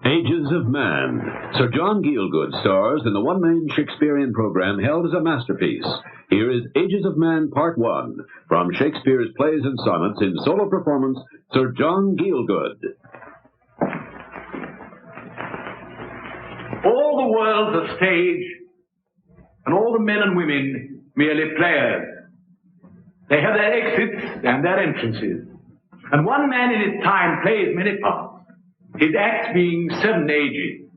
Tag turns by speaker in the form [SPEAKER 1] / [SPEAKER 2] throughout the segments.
[SPEAKER 1] Ages of Man. Sir John Gielgud stars in the one-man Shakespearean program held as a masterpiece. Here is Ages of Man Part 1, from Shakespeare's plays and sonnets in solo performance, Sir John Gielgud.
[SPEAKER 2] All the world's a stage, and all the men and women merely players. They have their exits and their entrances, and one man in his time plays many parts, his acts being 7 ages.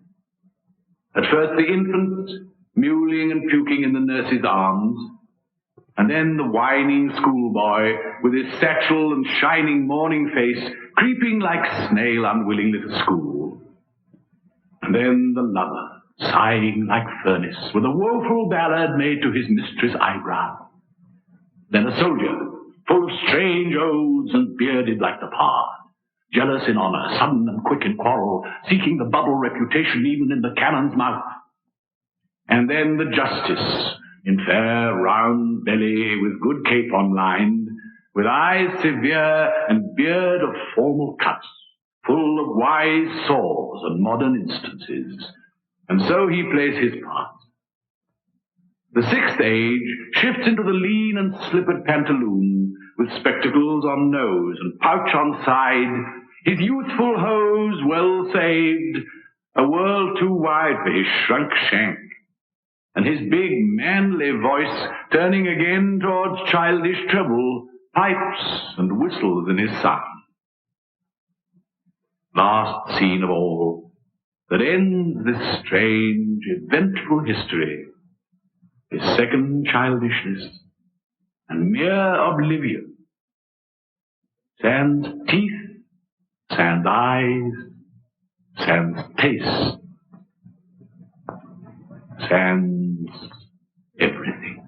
[SPEAKER 2] At first the infant, mewling and puking in the nurse's arms, and then the whining schoolboy with his satchel and shining morning face, creeping like snail unwillingly to school. And then the lover, sighing like furnace, with a woeful ballad made to his mistress' eyebrow. Then a soldier, full of strange oaths and bearded like the pard, jealous in honor, sudden and quick in quarrel, seeking the bubble reputation even in the cannon's mouth. And then the justice, in fair round belly, with good cape onlined, with eyes severe and beard of formal cuts, full of wise saws and modern instances. And so he plays his part. The 6th age shifts into the lean and slippered pantaloon, with spectacles on nose and pouch on side, his youthful hose well saved, a world too wide for his shrunk shank, and his big manly voice turning again towards childish treble, pipes and whistles in his sound. Last scene of all, that ends this strange, eventful history, is second childishness and mere oblivion. Sans teeth, sans eyes, sans taste, sans everything.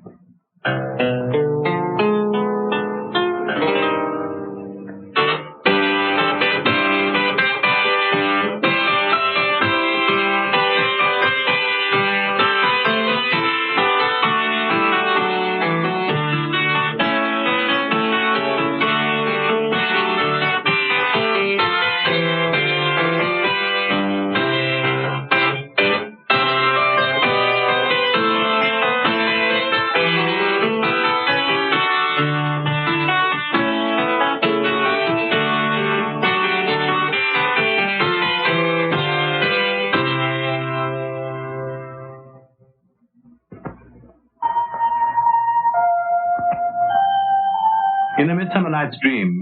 [SPEAKER 2] In A Midsummer Night's Dream,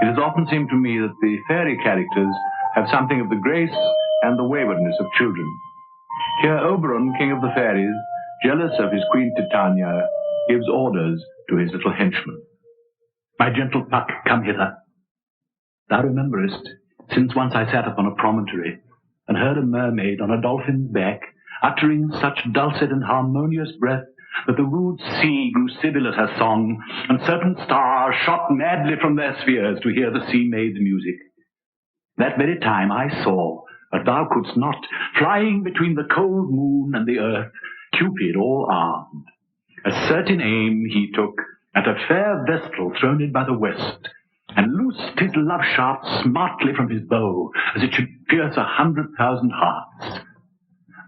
[SPEAKER 2] it has often seemed to me that the fairy characters have something of the grace and the waywardness of children. Here Oberon, king of the fairies, jealous of his queen Titania, gives orders to his little henchman. My gentle Puck, come hither. Thou rememberest, since once I sat upon a promontory, and heard a mermaid on a dolphin's back, uttering such dulcet and harmonious breath, that the rude sea grew sibyl at her song, and certain stars shot madly from their spheres to hear the sea maid's music. That very time I saw, but thou couldst not, flying between the cold moon and the earth, Cupid all armed. A certain aim he took at a fair vestal thrown in by the west, and loosed his love shaft smartly from his bow, as it should pierce 100,000 hearts.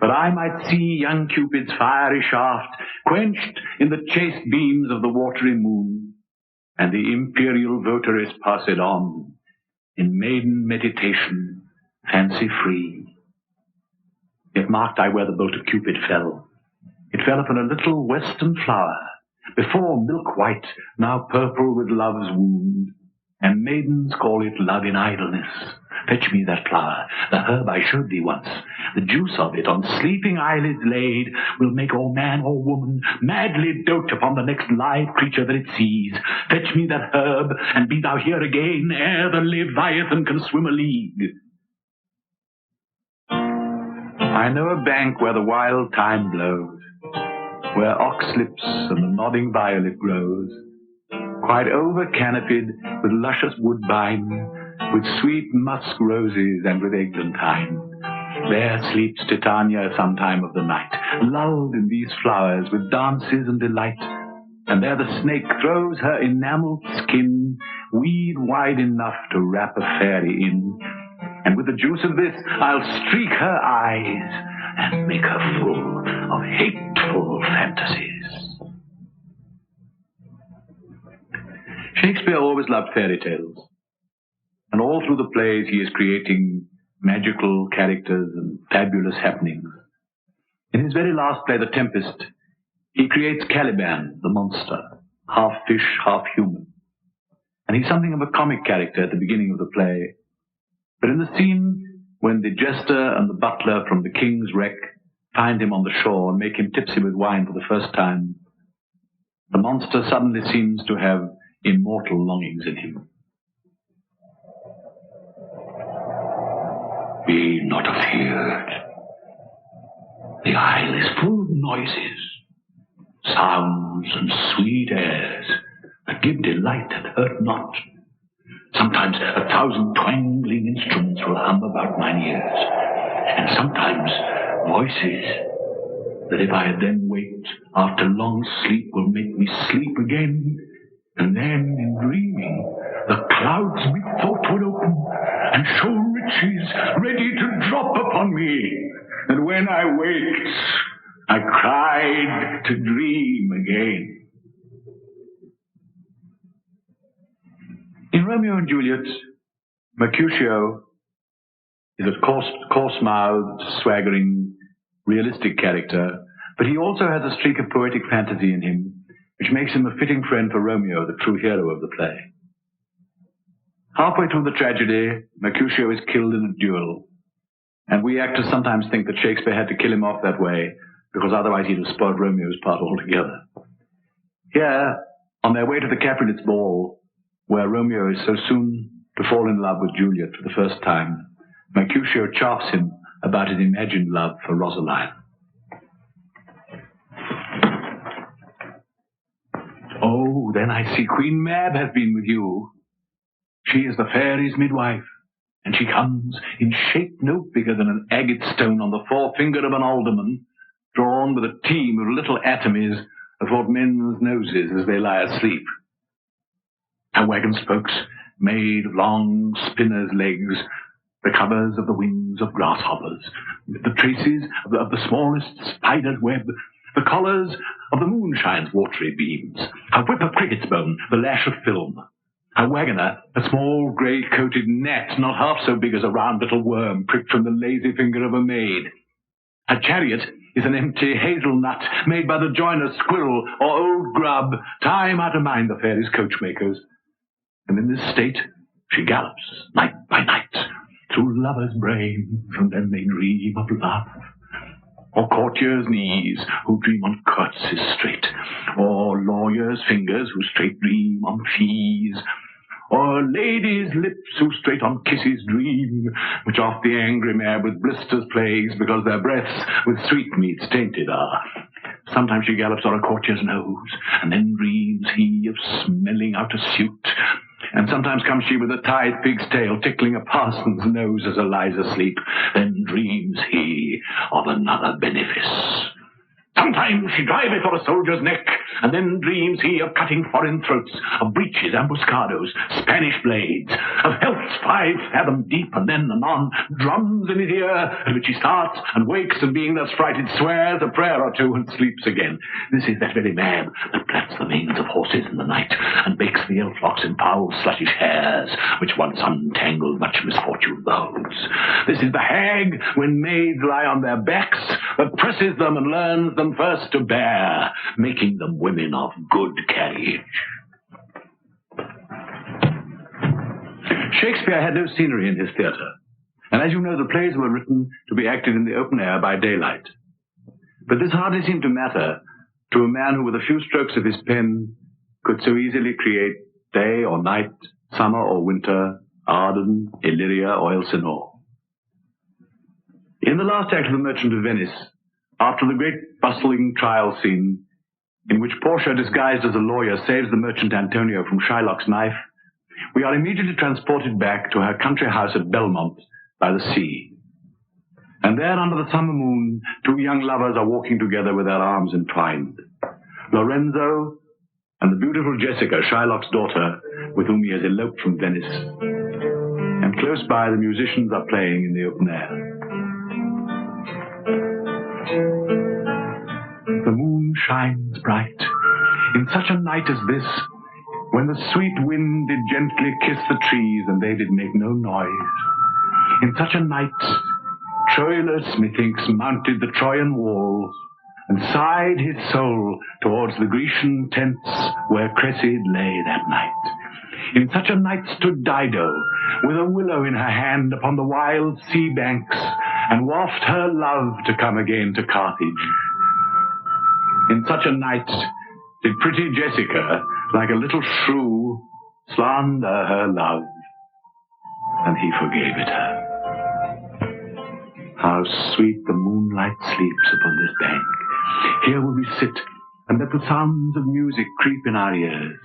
[SPEAKER 2] But I might see young Cupid's fiery shaft quenched in the chaste beams of the watery moon, and the imperial votaress passed on, in maiden meditation, fancy-free. Yet marked I where the bolt of Cupid fell. It fell upon a little western flower, before milk-white, now purple with love's wound, and maidens call it love in idleness. Fetch me that flower, the herb I showed thee once. The juice of it, on sleeping eyelids laid, will make all man or woman madly dote upon the next live creature that it sees. Fetch me that herb, and be thou here again, ere the Leviathan can swim a league. I know a bank where the wild thyme blows, where oxlips and the nodding violet grows, quite over-canopied with luscious woodbine, with sweet musk roses and with eglantine. There sleeps Titania some time of the night, lulled in these flowers with dances and delight. And there the snake throws her enamelled skin weed wide enough to wrap a fairy in. And with the juice of this, I'll streak her eyes and make her full of hateful fantasies. Shakespeare always loved fairy tales. And all through the plays, he is creating magical characters and fabulous happenings. In his very last play, The Tempest, he creates Caliban, the monster, half fish, half human. And he's something of a comic character at the beginning of the play. But in the scene when the jester and the butler from the king's wreck find him on the shore and make him tipsy with wine for the first time, the monster suddenly seems to have immortal longings in him. Be not afeard. The isle is full of noises, sounds and sweet airs that give delight and hurt not. Sometimes 1,000 twangling instruments will hum about mine ears, and sometimes voices that if I had then waked after long sleep will make me sleep again. And then in dreaming the clouds methought would open and show riches ready to drop upon me. And when I waked, I cried to dream again. In Romeo and Juliet, Mercutio is a coarse-mouthed, swaggering, realistic character, but he also has a streak of poetic fantasy in him, which makes him a fitting friend for Romeo, the true hero of the play. Halfway through the tragedy, Mercutio is killed in a duel, and we actors sometimes think that Shakespeare had to kill him off that way, because otherwise he'd have spoiled Romeo's part altogether. Here, on their way to the Capulets' ball, where Romeo is so soon to fall in love with Juliet for the first time, Mercutio chaffs him about his imagined love for Rosaline. Oh, then I see Queen Mab has been with you. She is the fairies' midwife, and she comes in shape no bigger than an agate stone on the forefinger of an alderman, drawn with a team of little atomies athwart men's noses as they lie asleep. Her wagon spokes, made of long spinner's legs, the covers of the wings of grasshoppers, the traces of the smallest spider's web, the collars of the moonshine's watery beams, her whip of cricket's bone, the lash of film, her wagoner, a small grey-coated gnat not half so big as a round little worm pricked from the lazy finger of a maid. Her chariot is an empty hazelnut made by the joiner's squirrel or old grub, time out of mind the fairies' coachmakers. And in this state she gallops, night by night, through lovers' brains, and then they dream of love. Or courtiers' knees, who dream on curtsies straight, or lawyers' fingers, who straight dream on fees, or ladies' lips, who straight on kisses dream, which oft the angry mare with blisters plagues, because their breaths with sweetmeats tainted are. Sometimes she gallops on a courtier's nose, and then dreams he of smelling out a suit. And sometimes comes she with a tied pig's tail tickling a parson's nose as a lies asleep. Then dreams he of another benefice. Sometimes she drives for a soldier's neck, and then dreams he of cutting foreign throats, of breaches, ambuscados, Spanish blades, of healths 5 fathom deep, and then anon drums in his ear, at which he starts and wakes, and being thus frighted, swears a prayer or two and sleeps again. This is that very man that plats the manes of horses in the night, and bakes the elf-locks in foul sluttish hairs, which once untangled much misfortune bodes. This is the hag, when maids lie on their backs, that presses them and learns them first to bear, making them women of good carriage. Shakespeare had no scenery in his theatre, and as you know, the plays were written to be acted in the open air by daylight. But this hardly seemed to matter to a man who, with a few strokes of his pen, could so easily create day or night, summer or winter, Arden, Illyria, or Elsinore. In the last act of The Merchant of Venice, after the great bustling trial scene, in which Portia, disguised as a lawyer, saves the merchant Antonio from Shylock's knife, we are immediately transported back to her country house at Belmont by the sea. And there, under the summer moon, 2 young lovers are walking together with their arms entwined. Lorenzo and the beautiful Jessica, Shylock's daughter, with whom he has eloped from Venice. And and close by the musicians are playing in the open air. The moon shines bright in such a night as this, when the sweet wind did gently kiss the trees and they did make no noise. In such a night, Troilus, methinks, mounted the Trojan walls and sighed his soul towards the Grecian tents where Cressid lay that night. In such a night stood Dido, with a willow in her hand upon the wild sea banks, and waft her love to come again to Carthage. In such a night did pretty Jessica, like a little shrew, slander her love, and he forgave it her. How sweet the moonlight sleeps upon this bank. Here will we sit, and let the sounds of music creep in our ears.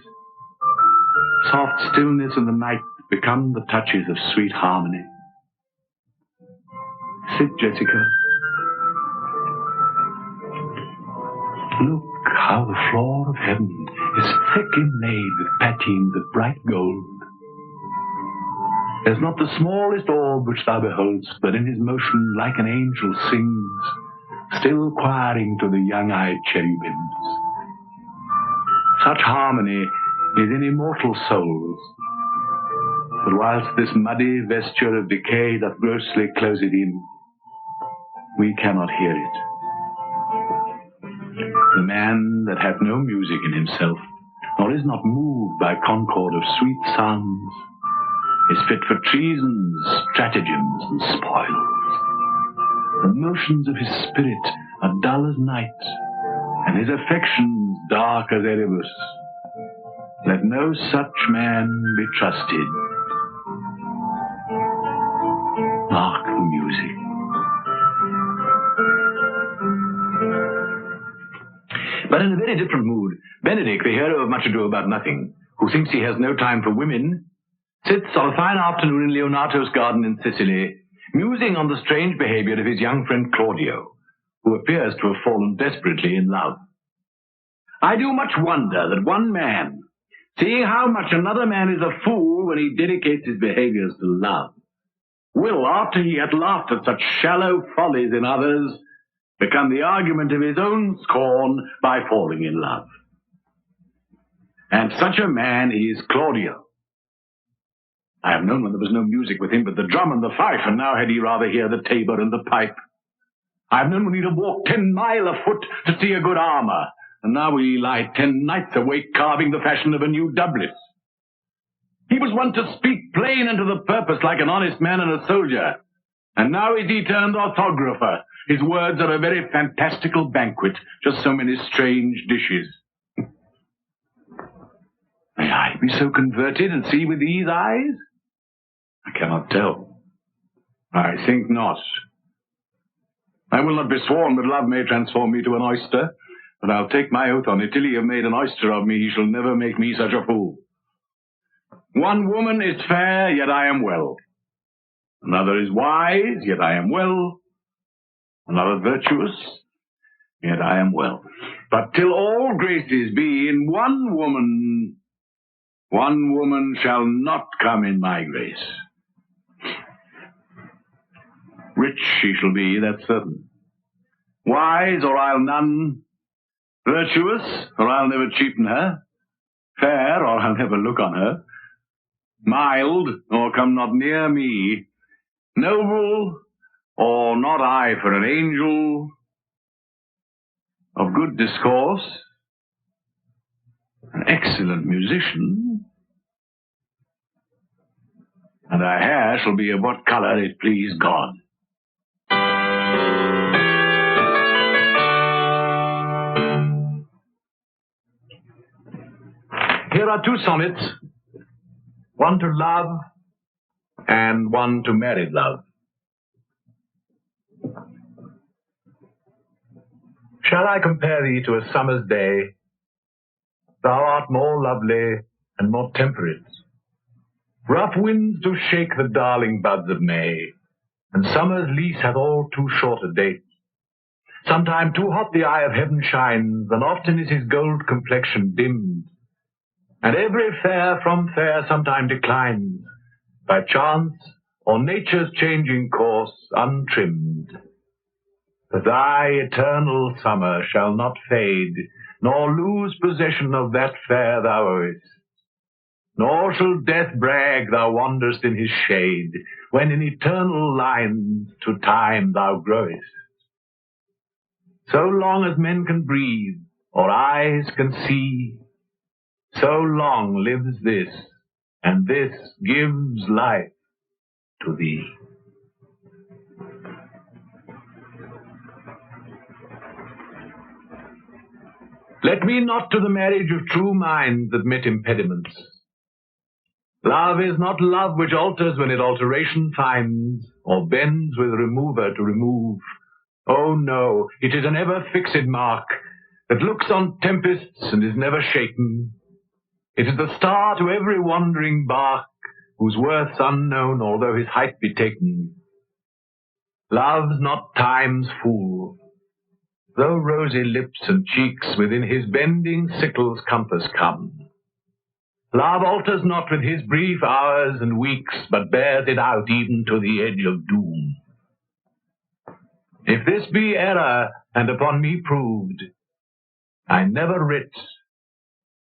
[SPEAKER 2] Soft stillness in the night become the touches of sweet harmony. Sit, Jessica. Look how the floor of heaven is thick inlaid with patines of bright gold. There's not the smallest orb which thou beholdst, but in his motion like an angel sings, still choiring to the young-eyed cherubims. Such harmony is in immortal souls, but whilst this muddy vesture of decay doth grossly close it in, we cannot hear it. The man that hath no music in himself, nor is not moved by concord of sweet sounds, is fit for treasons, stratagems, and spoils. The motions of his spirit are dull as night, and his affections dark as Erebus. Let no such man be trusted. Mark the music. But in a very different mood, Benedick, the hero of Much Ado About Nothing, who thinks he has no time for women, sits on a fine afternoon in Leonato's garden in Sicily, musing on the strange behavior of his young friend Claudio, who appears to have fallen desperately in love. I do much wonder that one man, seeing how much another man is a fool when he dedicates his behaviors to love, will, after he hath laughed at such shallow follies in others, become the argument of his own scorn by falling in love. And such a man is Claudio. I have known when there was no music with him but the drum and the fife, and now had he rather hear the tabor and the pipe. I have known when he'd have walked 10 miles afoot to see a good armour, and now will he lie 10 nights awake carving the fashion of a new doublet. He was wont to speak plain and to the purpose like an honest man and a soldier, and now is he turned orthographer. His words are a very fantastical banquet, just so many strange dishes. May I be so converted and see with these eyes? I cannot tell. I think not. I will not be sworn that love may transform me to an oyster, but I'll take my oath on it, till he have made an oyster of me, he shall never make me such a fool. One woman is fair, yet I am well. Another is wise, yet I am well. Another virtuous, yet I am well. But till all graces be in one woman shall not come in my grace. Rich she shall be, that's certain. Wise, or I'll none. Virtuous, or I'll never cheapen her. Fair, or I'll never look on her. Mild, or come not near me. Noble, or not I for an angel. Of good discourse. An excellent musician. And her hair shall be of what colour it please God. Here are 2 sonnets, one to love and one to married love. Shall I compare thee to a summer's day? Thou art more lovely and more temperate. Rough winds do shake the darling buds of May, and summer's lease hath all too short a date. Sometime too hot the eye of heaven shines, and often is his gold complexion dimmed. And every fair from fair sometime declines, by chance or nature's changing course untrimmed. But thy eternal summer shall not fade, nor lose possession of that fair thou owest. Nor shall death brag thou wanderest in his shade, when in eternal lines to time thou growest. So long as men can breathe, or eyes can see, so long lives this, and this gives life to thee. Let me not to the marriage of true minds admit impediments. Love is not love which alters when it alteration finds, or bends with remover to remove. Oh no, it is an ever-fixed mark, that looks on tempests and is never shaken. It is the star to every wandering bark, whose worth's unknown, although his height be taken. Love's not time's fool, though rosy lips and cheeks within his bending sickle's compass come. Love alters not with his brief hours and weeks, but bears it out even to the edge of doom. If this be error, and upon me proved, I never writ,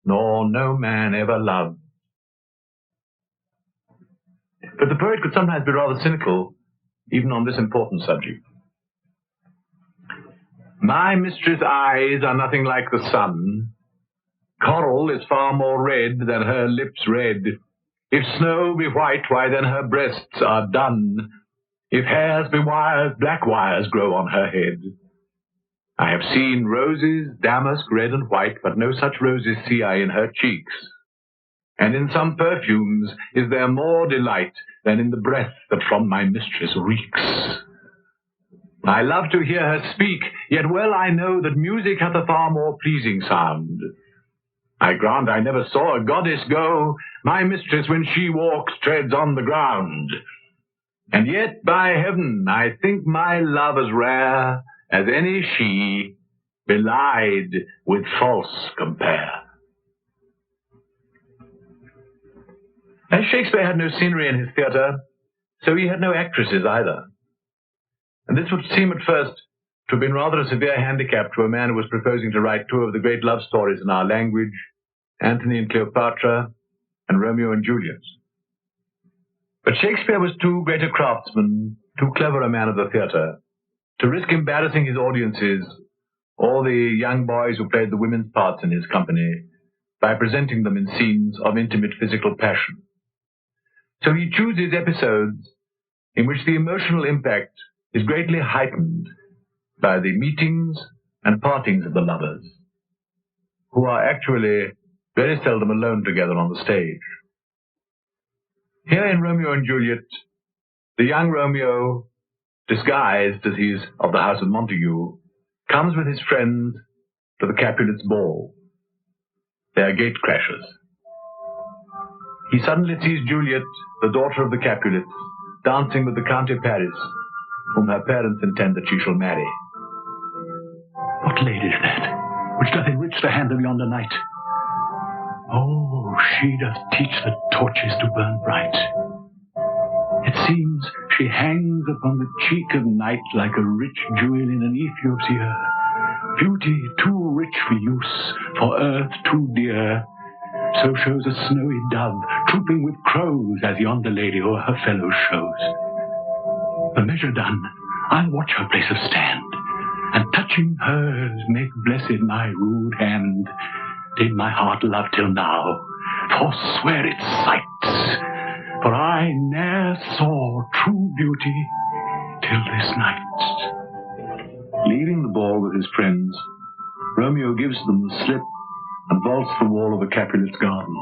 [SPEAKER 2] nor no man ever loved. But the poet could sometimes be rather cynical, even on this important subject. My mistress' eyes are nothing like the sun. Coral is far more red than her lips red. If snow be white, why then her breasts are dun. If hairs be wires, black wires grow on her head. I have seen roses, damask, red and white, but no such roses see I in her cheeks. And in some perfumes is there more delight than in the breath that from my mistress reeks. I love to hear her speak, yet well I know that music hath a far more pleasing sound. I grant I never saw a goddess go, my mistress when she walks treads on the ground. And yet, by heaven, I think my love as rare as any she, belied with false compare. As Shakespeare had no scenery in his theatre, so he had no actresses either. And this would seem at first to have been rather a severe handicap to a man who was proposing to write two of the great love stories in our language, Antony and Cleopatra, and Romeo and Juliet. But Shakespeare was too great a craftsman, too clever a man of the theatre, to risk embarrassing his audiences, or the young boys who played the women's parts in his company, by presenting them in scenes of intimate physical passion. So he chooses episodes in which the emotional impact is greatly heightened by the meetings and partings of the lovers, who are actually very seldom alone together on the stage. Here in Romeo and Juliet, the young Romeo, disguised as he's of the house of Montague, comes with his friends to the Capulets' ball. They are gatecrashers. He suddenly sees Juliet, the daughter of the Capulets, dancing with the Count of Paris, whom her parents intend that she shall marry.
[SPEAKER 3] What lady is that, which doth enrich the hand of yonder knight? Oh, she doth teach the torches to burn bright. It seems she hangs upon the cheek of night like a rich jewel in an Ethiop's ear. Beauty too rich for use, for earth too dear. So shows a snowy dove, trooping with crows, as yonder lady o'er her fellows shows. The measure done, I'll watch her place of stand, and touching hers, make blessed my rude hand. Did my heart love till now, forswear its sight, for I ne'er saw true beauty till this night.
[SPEAKER 2] Leaving the ball with his friends, Romeo gives them the slip and vaults the wall of the Capulets' garden.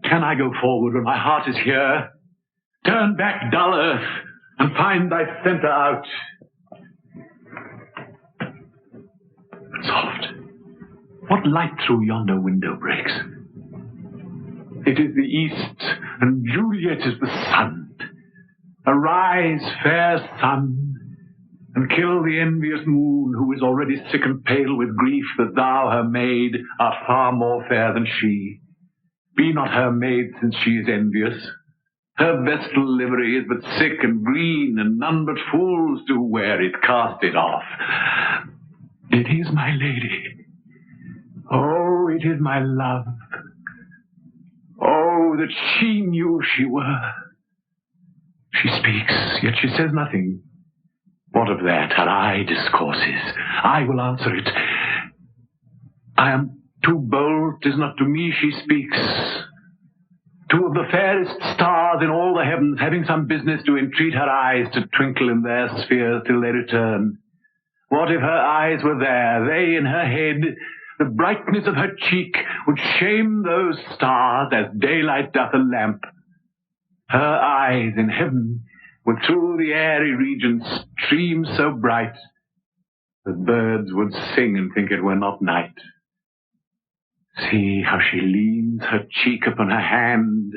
[SPEAKER 3] Can I go forward when my heart is here? Turn back, dull earth, and find thy centre out. Soft, what light through yonder window breaks? It is the east, and Juliet is the sun. Arise, fair sun, and kill the envious moon, who is already sick and pale with grief that thou, her maid, art far more fair than she. Be not her maid, since she is envious.
[SPEAKER 2] Her vestal livery is but sick and green, and none but fools do wear it. Cast it off.
[SPEAKER 3] It is my lady. Oh, it is my love. Oh, that she knew she were. She speaks, yet she says nothing. What of that? Her eye discourses. I will answer it. I am too bold, 'tis not to me she speaks. Two of the fairest stars in all the heavens, having some business, to entreat her eyes to twinkle in their spheres till they return. What if her eyes were there, they in her head? The brightness of her cheek would shame those stars as daylight doth a lamp. Her eyes in heaven would through the airy regions stream so bright that birds would sing and think it were not night. See how she leans her cheek upon her hand.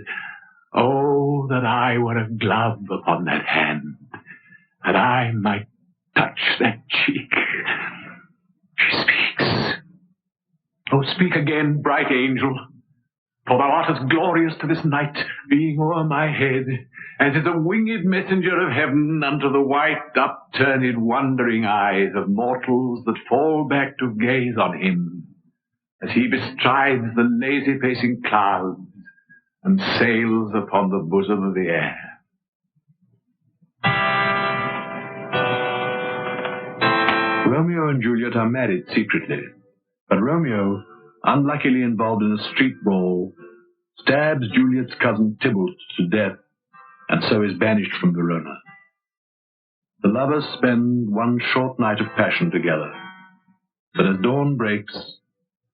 [SPEAKER 3] Oh, that I were a glove upon that hand, that I might touch that cheek. She speaks. Oh, speak again, bright angel, for thou art as glorious to this night, being o'er my head, as is a winged messenger of heaven unto the white, upturned, wondering eyes of mortals that fall back to gaze on him, as he bestrides the lazy-pacing clouds and sails upon the bosom of the air. Romeo and Juliet are married secretly, but Romeo, unluckily involved in a street brawl, stabs Juliet's cousin Tybalt to death, and so is banished from Verona. The lovers spend one short night of passion together, but as dawn breaks,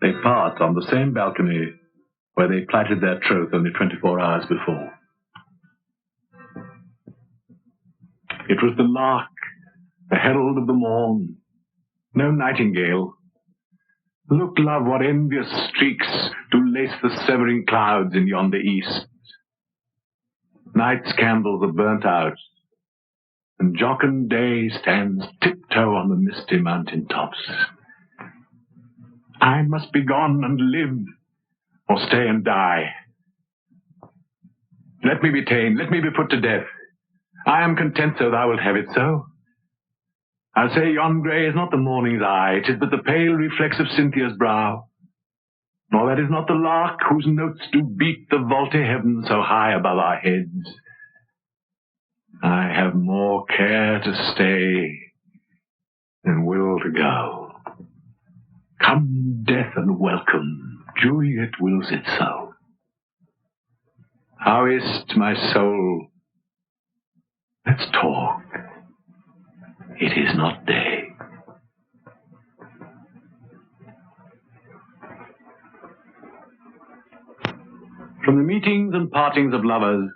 [SPEAKER 3] they part on the same balcony where they plighted their troth only 24 hours before. It was the lark, the herald of the morn, no nightingale. Look, love, what envious streaks do lace the severing clouds in yonder east. Night's candles are burnt out, and jocund day stands tiptoe on the misty mountain tops. I must be gone and live, or stay and die. Let me be ta'en, let me be put to death. I am content so thou wilt have it so. I'll say yon grey is not the morning's eye, 'tis but the pale reflex of Cynthia's brow. Nor that is not the lark whose notes do beat the vaulty heaven so high above our heads. I have more care to stay than will to go. Come, death, and welcome. Juliet wills it so. How is't, my soul? Let's talk. It is not day. From the meetings and partings of lovers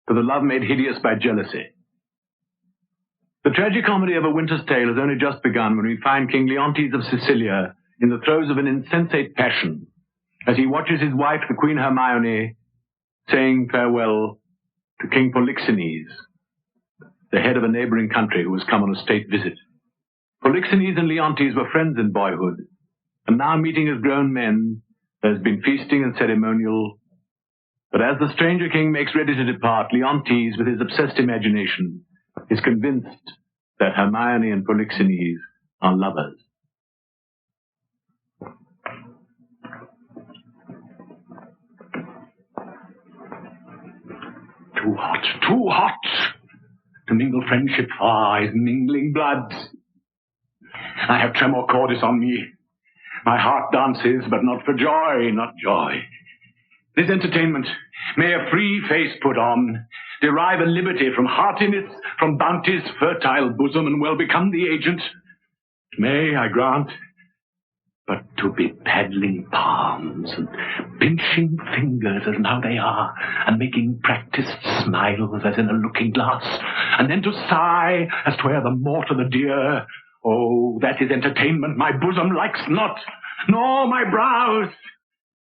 [SPEAKER 3] to the love made hideous by jealousy. The tragicomedy of A Winter's Tale has only just begun when we find King Leontes of Sicilia in the throes of an insensate passion, as he watches his wife, the Queen Hermione, saying farewell to King Polixenes, the head of a neighboring country who has come on a state visit. Polixenes and Leontes were friends in boyhood, and now meeting as grown men, there has been feasting and ceremonial. But as the stranger king makes ready to depart, Leontes, with his obsessed imagination, is convinced that Hermione and Polixenes are lovers. Too hot, to mingle friendship far is mingling bloods. I have tremor cordis on me. My heart dances, but not for joy, not joy. This entertainment may a free face put on, derive a liberty from heartiness, from bounty's fertile bosom, and well become the agent. It may, I grant, but to be paddling palms and pinching fingers as now they are, and making practiced smiles as in a looking glass, and then to sigh as 'twere the more to the dear. Oh, that is entertainment my bosom likes not, nor my brows.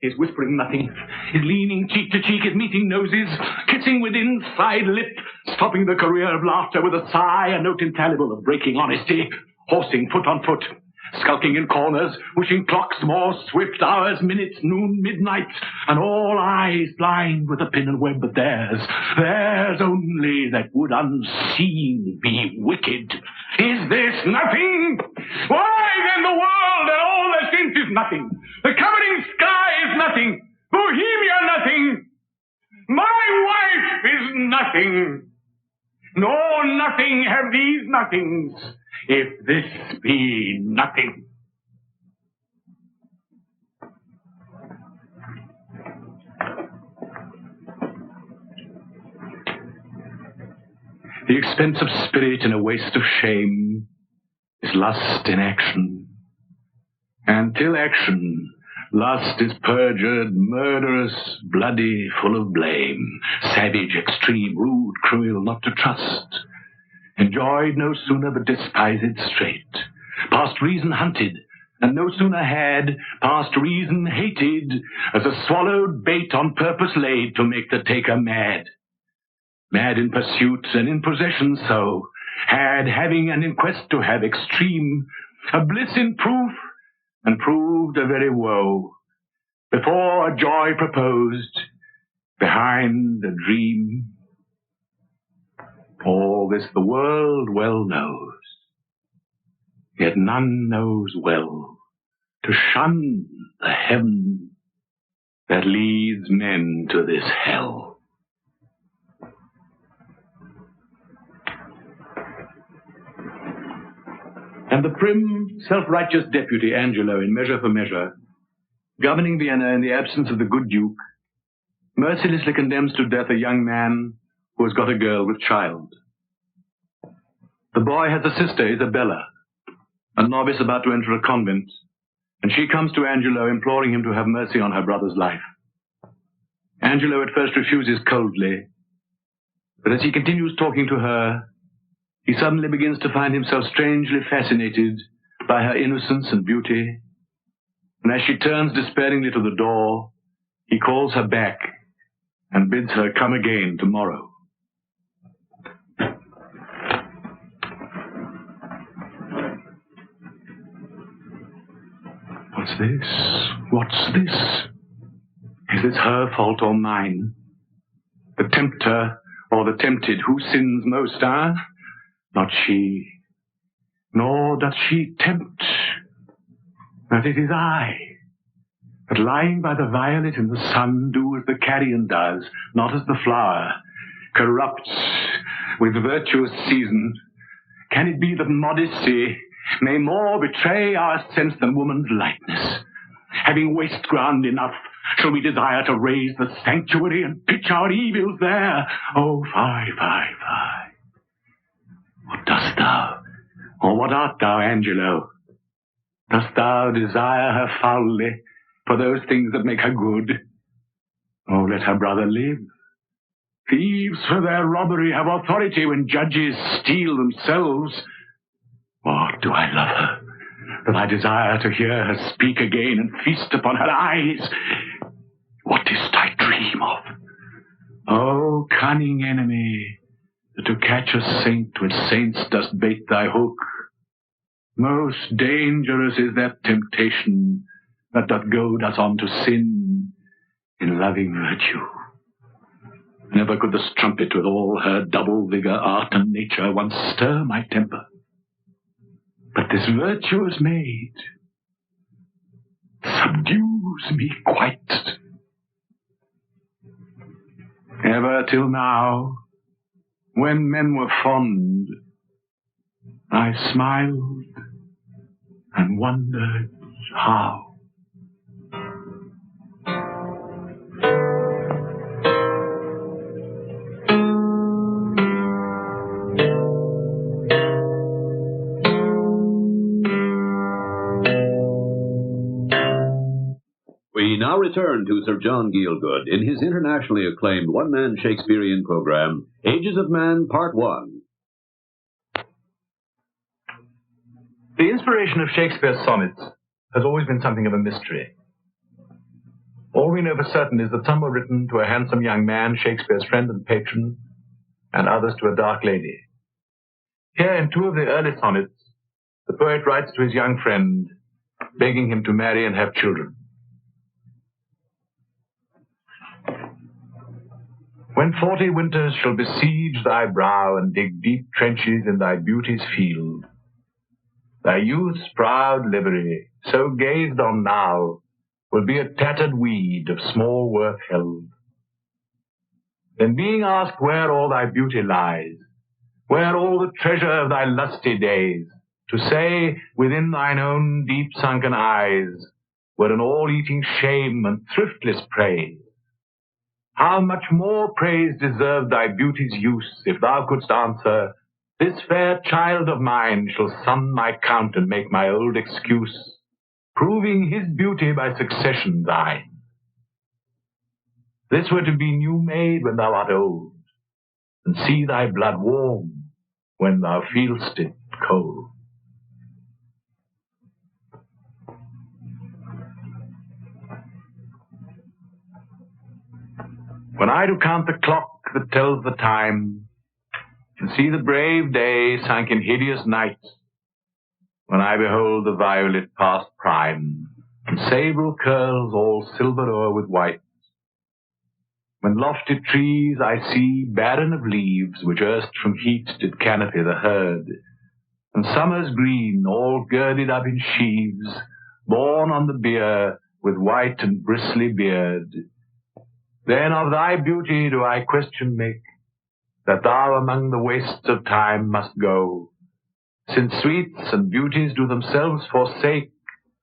[SPEAKER 3] Is whispering nothing, is leaning cheek to cheek, is meeting noses, kissing with inside lip, stopping the career of laughter with a sigh, a note infallible of breaking honesty, horsing foot on foot, skulking in corners, wishing clocks more swift, hours, minutes, noon, midnight, and all eyes blind with a pin and web but theirs only that would unseen be wicked. Is this nothing? Why then the world and all the sense is nothing, the covering sky is nothing, Bohemia nothing, my wife is nothing, nor nothing have these nothings, if this be nothing. The expense of spirit in a waste of shame is lust in action. And till action, lust is perjured, murderous, bloody, full of blame, savage, extreme, rude, cruel, not to trust, enjoyed no sooner but despised straight, past reason hunted, and no sooner had, past reason hated, as a swallowed bait on purpose laid to make the taker mad. Mad in pursuit and in possession so, having and in quest to have extreme, a bliss in proof, and proved a very woe, before a joy proposed, behind a dream. All this the world well knows, yet none knows well to shun the heaven that leads men to this hell. And the prim, self-righteous deputy, Angelo, in Measure for Measure, governing Vienna in the absence of the good duke, mercilessly condemns to death a young man who has got a girl with child. The boy has a sister, Isabella, a novice about to enter a convent, and she comes to Angelo imploring him to have mercy on her brother's life. Angelo at first refuses coldly, but as he continues talking to her, he suddenly begins to find himself strangely fascinated by her innocence and beauty, and as she turns despairingly to the door, he calls her back and bids her come again tomorrow. What's this? What's this? Is this her fault or mine? The tempter or the tempted, who sins most, ah? Not she, nor doth she tempt, but it is I, that lying by the violet in the sun do as the carrion does, not as the flower, corrupts with virtuous season. Can it be that modesty may more betray our sense than woman's lightness? Having waste ground enough, shall we desire to raise the sanctuary and pitch our evils there? Oh, fie, fie, fie. What dost thou, or what art thou, Angelo? Dost thou desire her foully for those things that make her good? Oh, let her brother live. Thieves for their robbery have authority when judges steal themselves. What do I love her, that I desire to hear her speak again and feast upon her eyes? What didst I dream of? Oh, cunning enemy, that to catch a saint with saints dost bait thy hook. Most dangerous is that temptation that doth goad us on to sin in loving virtue. Never could the strumpet with all her double vigor, art, and nature once stir my temper. But this virtuous maid subdues me quite. Ever till now, when men were fond, I smiled and wondered how.
[SPEAKER 1] We now return to Sir John Gielgud in his internationally acclaimed one-man Shakespearean program, Ages of Man, Part 1.
[SPEAKER 2] The inspiration of Shakespeare's sonnets has always been something of a mystery. All we know for certain is that some were written to a handsome young man, Shakespeare's friend and patron, and others to a dark lady. Here in two of the early sonnets, the poet writes to his young friend, begging him to marry and have children. When 40 winters shall besiege thy brow and dig deep trenches in thy beauty's field, thy youth's proud livery, so gazed on now, will be a tattered weed of small worth held. Then being asked where all thy beauty lies, where all the treasure of thy lusty days, to say within thine own deep sunken eyes were an all-eating shame and thriftless praise. How much more praise deserved thy beauty's use if thou couldst answer, this fair child of mine shall sum my count and make my old excuse, proving his beauty by succession thine. This were to be new made when thou art old, and see thy blood warm when thou feel'st it cold. When I do count the clock that tells the time, and see the brave day sunk in hideous night, when I behold the violet past prime, and sable curls all silvered o'er with white, when lofty trees I see barren of leaves, which erst from heat did canopy the herd, and summer's green all girded up in sheaves, borne on the bier with white and bristly beard, then of thy beauty do I question make, that thou among the wastes of time must go, since sweets and beauties do themselves forsake,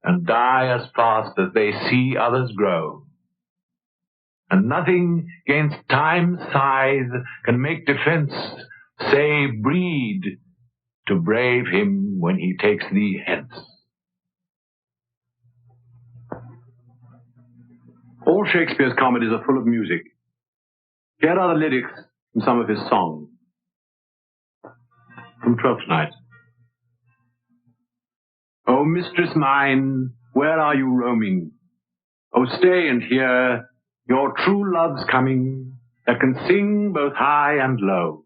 [SPEAKER 2] and die as fast as they see others grow. And nothing gainst time's scythe can make defense, save breed, to brave him when he takes thee hence.
[SPEAKER 1] All Shakespeare's comedies are full of music. Here are the lyrics from some of his songs. From Twelfth Night. O mistress mine, where are you roaming? O stay and hear your true love's coming, that can sing both high and low.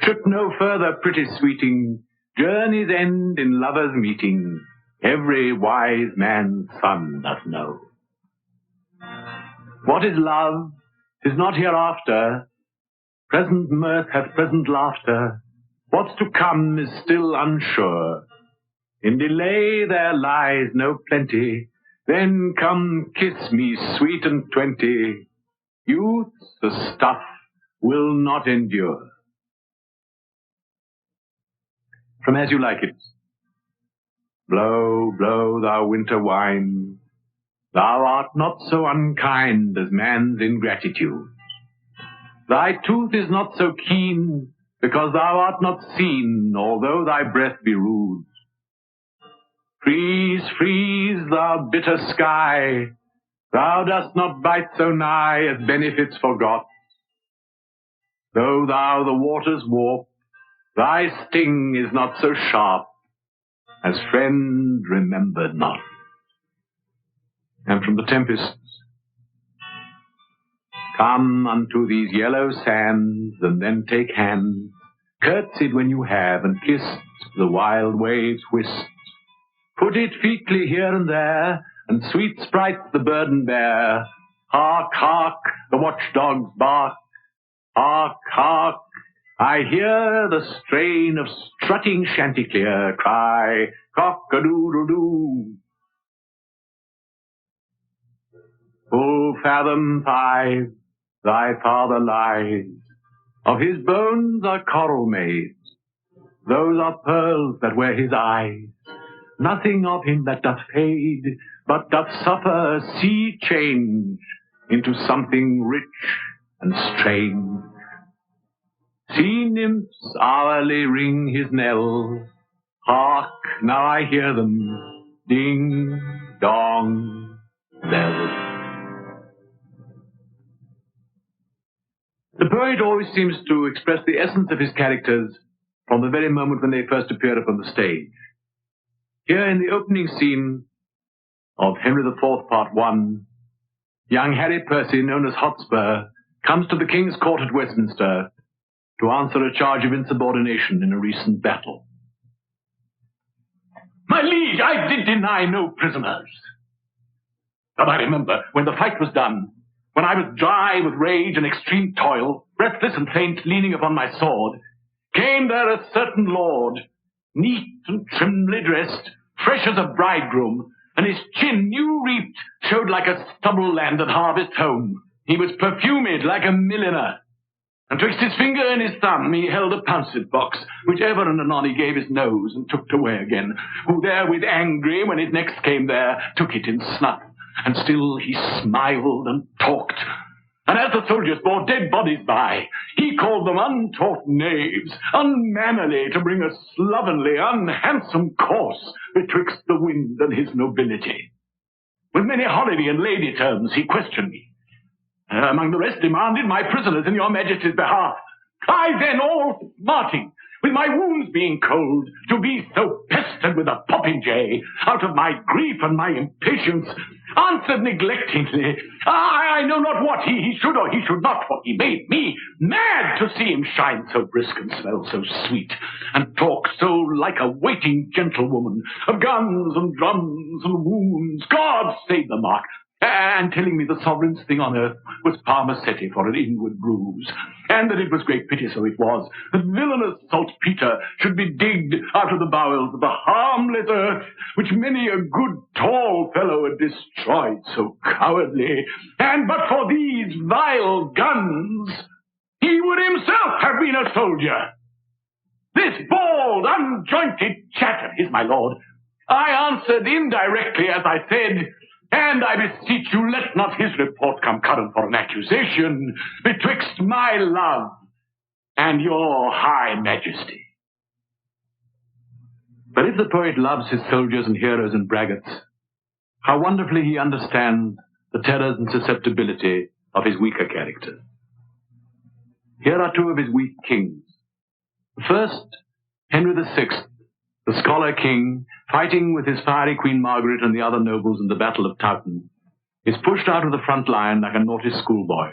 [SPEAKER 1] Trip no further, pretty sweeting, journeys end in lovers' meeting, every wise man's son doth know. What is love? 'Tis not hereafter. Present mirth hath present laughter. What's to come is still unsure. In delay there lies no plenty. Then come kiss me, sweet and 20. Youth's the stuff will not endure. From As You Like It. Blow, blow, thou winter wind. Thou art not so unkind as man's ingratitude. Thy tooth is not so keen, because thou art not seen, although thy breath be rude. Freeze, freeze, thou bitter sky, thou dost not bite so nigh as benefits forgot. Though thou the waters warp, thy sting is not so sharp as friend remembered not. And from The Tempest. Come unto these yellow sands, and then take hands, curtsied when you have, and kissed the wild waves whist. Put it featly here and there, and sweet sprites the burden bear. Hark, hark, the watchdogs bark. Hark, hark, I hear the strain of strutting chanticleer cry, cock-a-doodle-doo. Full fathom 5, thy father lies. Of his bones are coral made. Those are pearls that wear his eyes. Nothing of him that doth fade, but doth suffer sea change into something rich and strange. Sea nymphs hourly ring his knell. Hark, now I hear them, ding, dong, bell. The poet always seems to express the essence of his characters from the very moment when they first appear upon the stage. Here in the opening scene of Henry IV, Part 1, young Harry Percy, known as Hotspur, comes to the King's Court at Westminster to answer a charge of insubordination in a recent battle.
[SPEAKER 3] My liege, I did deny no prisoners. But I remember when the fight was done, when I was dry with rage and extreme toil, breathless and faint, leaning upon my sword, came there a certain lord, neat and trimly dressed, fresh as a bridegroom, and his chin, new reaped, showed like a stubble land at harvest home. He was perfumed like a milliner, and twixt his finger and his thumb he held a pouncet box, which ever and anon he gave his nose and took away again, who therewith angry, when his next came there, took it in snuff, and still he smiled and talked. And as the soldiers bore dead bodies by, he called them untaught knaves, unmannerly to bring a slovenly, unhandsome course betwixt the wind and his nobility. With many holiday and lady terms he questioned me. Among the rest demanded my prisoners in your majesty's behalf. I then, all smarting, with my wounds being cold, to be so pestered with a popinjay, out of my grief and my impatience, answered neglectingly, I know not what he should or he should not, for he made me mad to see him shine so brisk and smell so sweet, and talk so like a waiting gentlewoman, of guns and drums and wounds, God save the mark, and telling me the sovereign's thing on earth was parmacetti for an inward bruise, and that it was great pity, so it was, that villainous saltpeter should be digged out of the bowels of the harmless earth, which many a good tall fellow had destroyed so cowardly, and but for these vile guns, he would himself have been a soldier. This bald, unjointed chat of his, my lord, I answered indirectly as I said, and I beseech you, let not his report come current for an accusation betwixt my love and your high majesty.
[SPEAKER 2] But if the poet loves his soldiers and heroes and braggarts, how wonderfully he understands the terrors and susceptibility of his weaker characters. Here are two of his weak kings. The first, Henry VI, the scholar king, fighting with his fiery Queen Margaret and the other nobles in the Battle of Towton, is pushed out of the front line like a naughty schoolboy,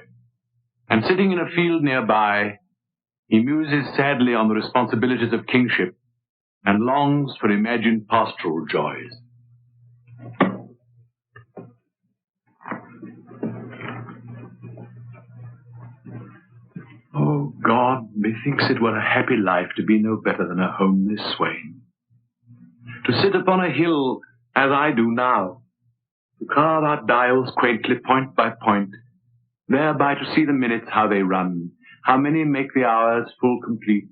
[SPEAKER 2] and sitting in a field nearby, he muses sadly on the responsibilities of kingship and longs for imagined pastoral joys. Oh God, methinks it were a happy life to be no better than a homeless swain. To sit upon a hill, as I do now, to carve out dials quaintly point by point, thereby to see the minutes how they run, how many make the hours full complete,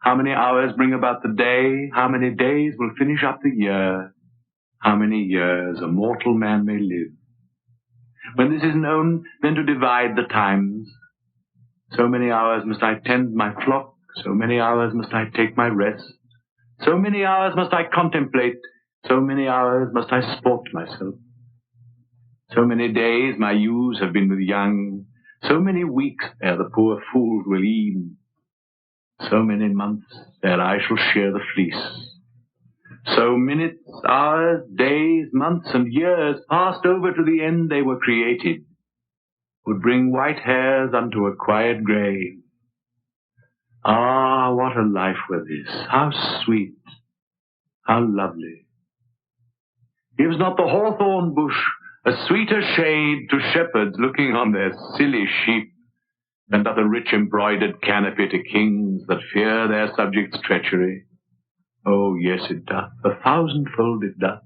[SPEAKER 2] how many hours bring about the day, how many days will finish up the year, how many years a mortal man may live. When this is known, then to divide the times. So many hours must I tend my flock, so many hours must I take my rest, so many hours must I contemplate, so many hours must I sport myself. So many days my ewes have been with young, so many weeks ere the poor fools will eat, so many months ere I shall shear the fleece. So minutes, hours, days, months, and years passed over to the end they were created, would bring white hairs unto a quiet grave. Ah, what a life were this! How sweet! How lovely! Gives not the hawthorn bush a sweeter shade to shepherds looking on their silly sheep than doth a rich embroidered canopy to kings that fear their subjects' treachery? Oh, yes, it doth, 1,000-fold it doth.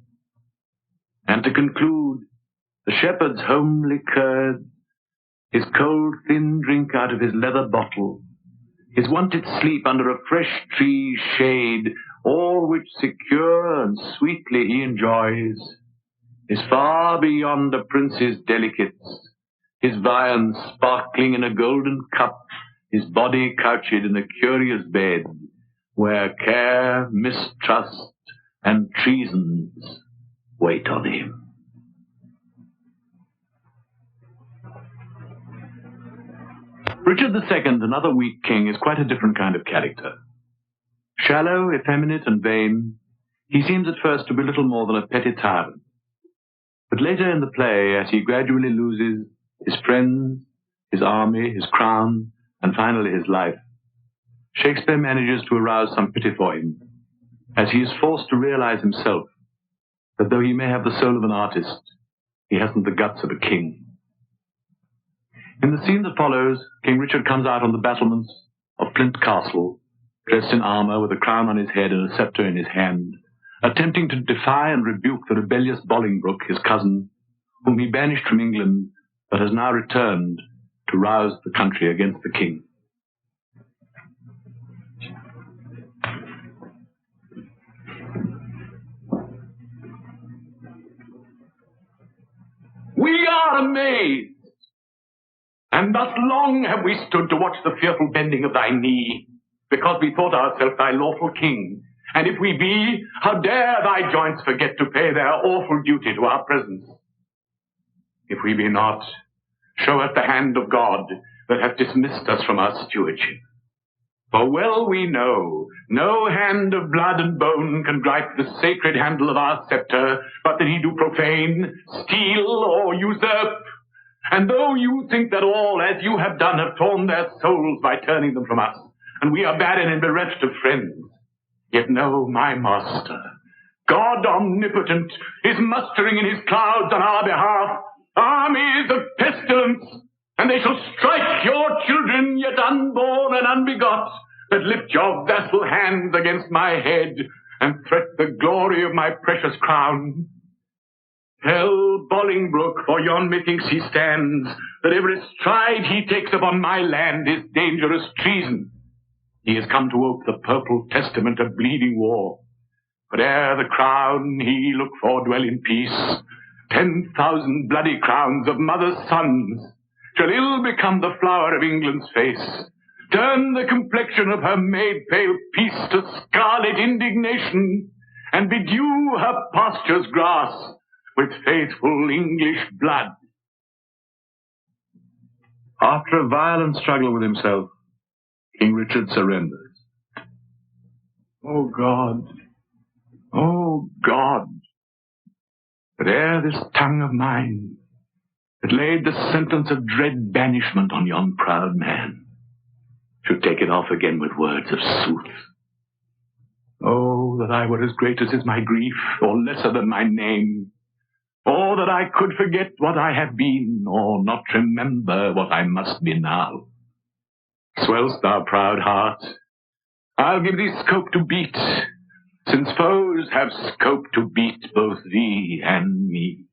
[SPEAKER 2] And to conclude, the shepherd's homely curd, his cold thin drink out of his leather bottle, his wonted sleep under a fresh tree's shade, all which secure and sweetly he enjoys, is far beyond a prince's delicates, his viands sparkling in a golden cup, his body couched in a curious bed, where care, mistrust, and treasons wait on him. Richard II, another weak king, is quite a different kind of character. Shallow, effeminate, and vain, he seems at first to be little more than a petty tyrant. But later in the play, as he gradually loses his friends, his army, his crown, and finally his life, Shakespeare manages to arouse some pity for him, as he is forced to realize himself that though he may have the soul of an artist, he hasn't the guts of a king. In the scene that follows, King Richard comes out on the battlements of Flint Castle, dressed in armor with a crown on his head and a scepter in his hand, attempting to defy and rebuke the rebellious Bolingbroke, his cousin, whom he banished from England, but has now returned to rouse the country against the king.
[SPEAKER 4] We are amazed, and thus long have we stood to watch the fearful bending of thy knee, because we thought ourselves thy lawful king. And if we be, how dare thy joints forget to pay their awful duty to our presence? If we be not, show us the hand of God that hath dismissed us from our stewardship. For well we know, no hand of blood and bone can gripe the sacred handle of our scepter, but that he do profane, steal, or usurp. And though you think that all, as you have done, have torn their souls by turning them from us, and we are barren and bereft of friends, yet know, my master, God omnipotent is mustering in his clouds on our behalf armies of pestilence, and they shall strike your children yet unborn and unbegot, that lift your vassal hands against my head and threat the glory of my precious crown. Tell Bolingbroke, for yon methinks he stands, that every stride he takes upon my land is dangerous treason. He has come to ope the purple testament of bleeding war. But ere the crown he look for dwell in peace, 10,000 bloody crowns of mothers' sons shall ill become the flower of England's face, turn the complexion of her maid pale peace to scarlet indignation, and bedew her pastures grass with faithful English blood.
[SPEAKER 2] After a violent struggle with himself, King Richard surrenders.
[SPEAKER 4] O God, O God, but ere this tongue of mine that laid the sentence of dread banishment on yon proud man should take it off again with words of sooth. Oh, that I were as great as is my grief, or lesser than my name, or that I could forget what I have been, or not remember what I must be now. Swell'st thou, proud heart? I'll give thee scope to beat, since foes have scope to beat both thee and me.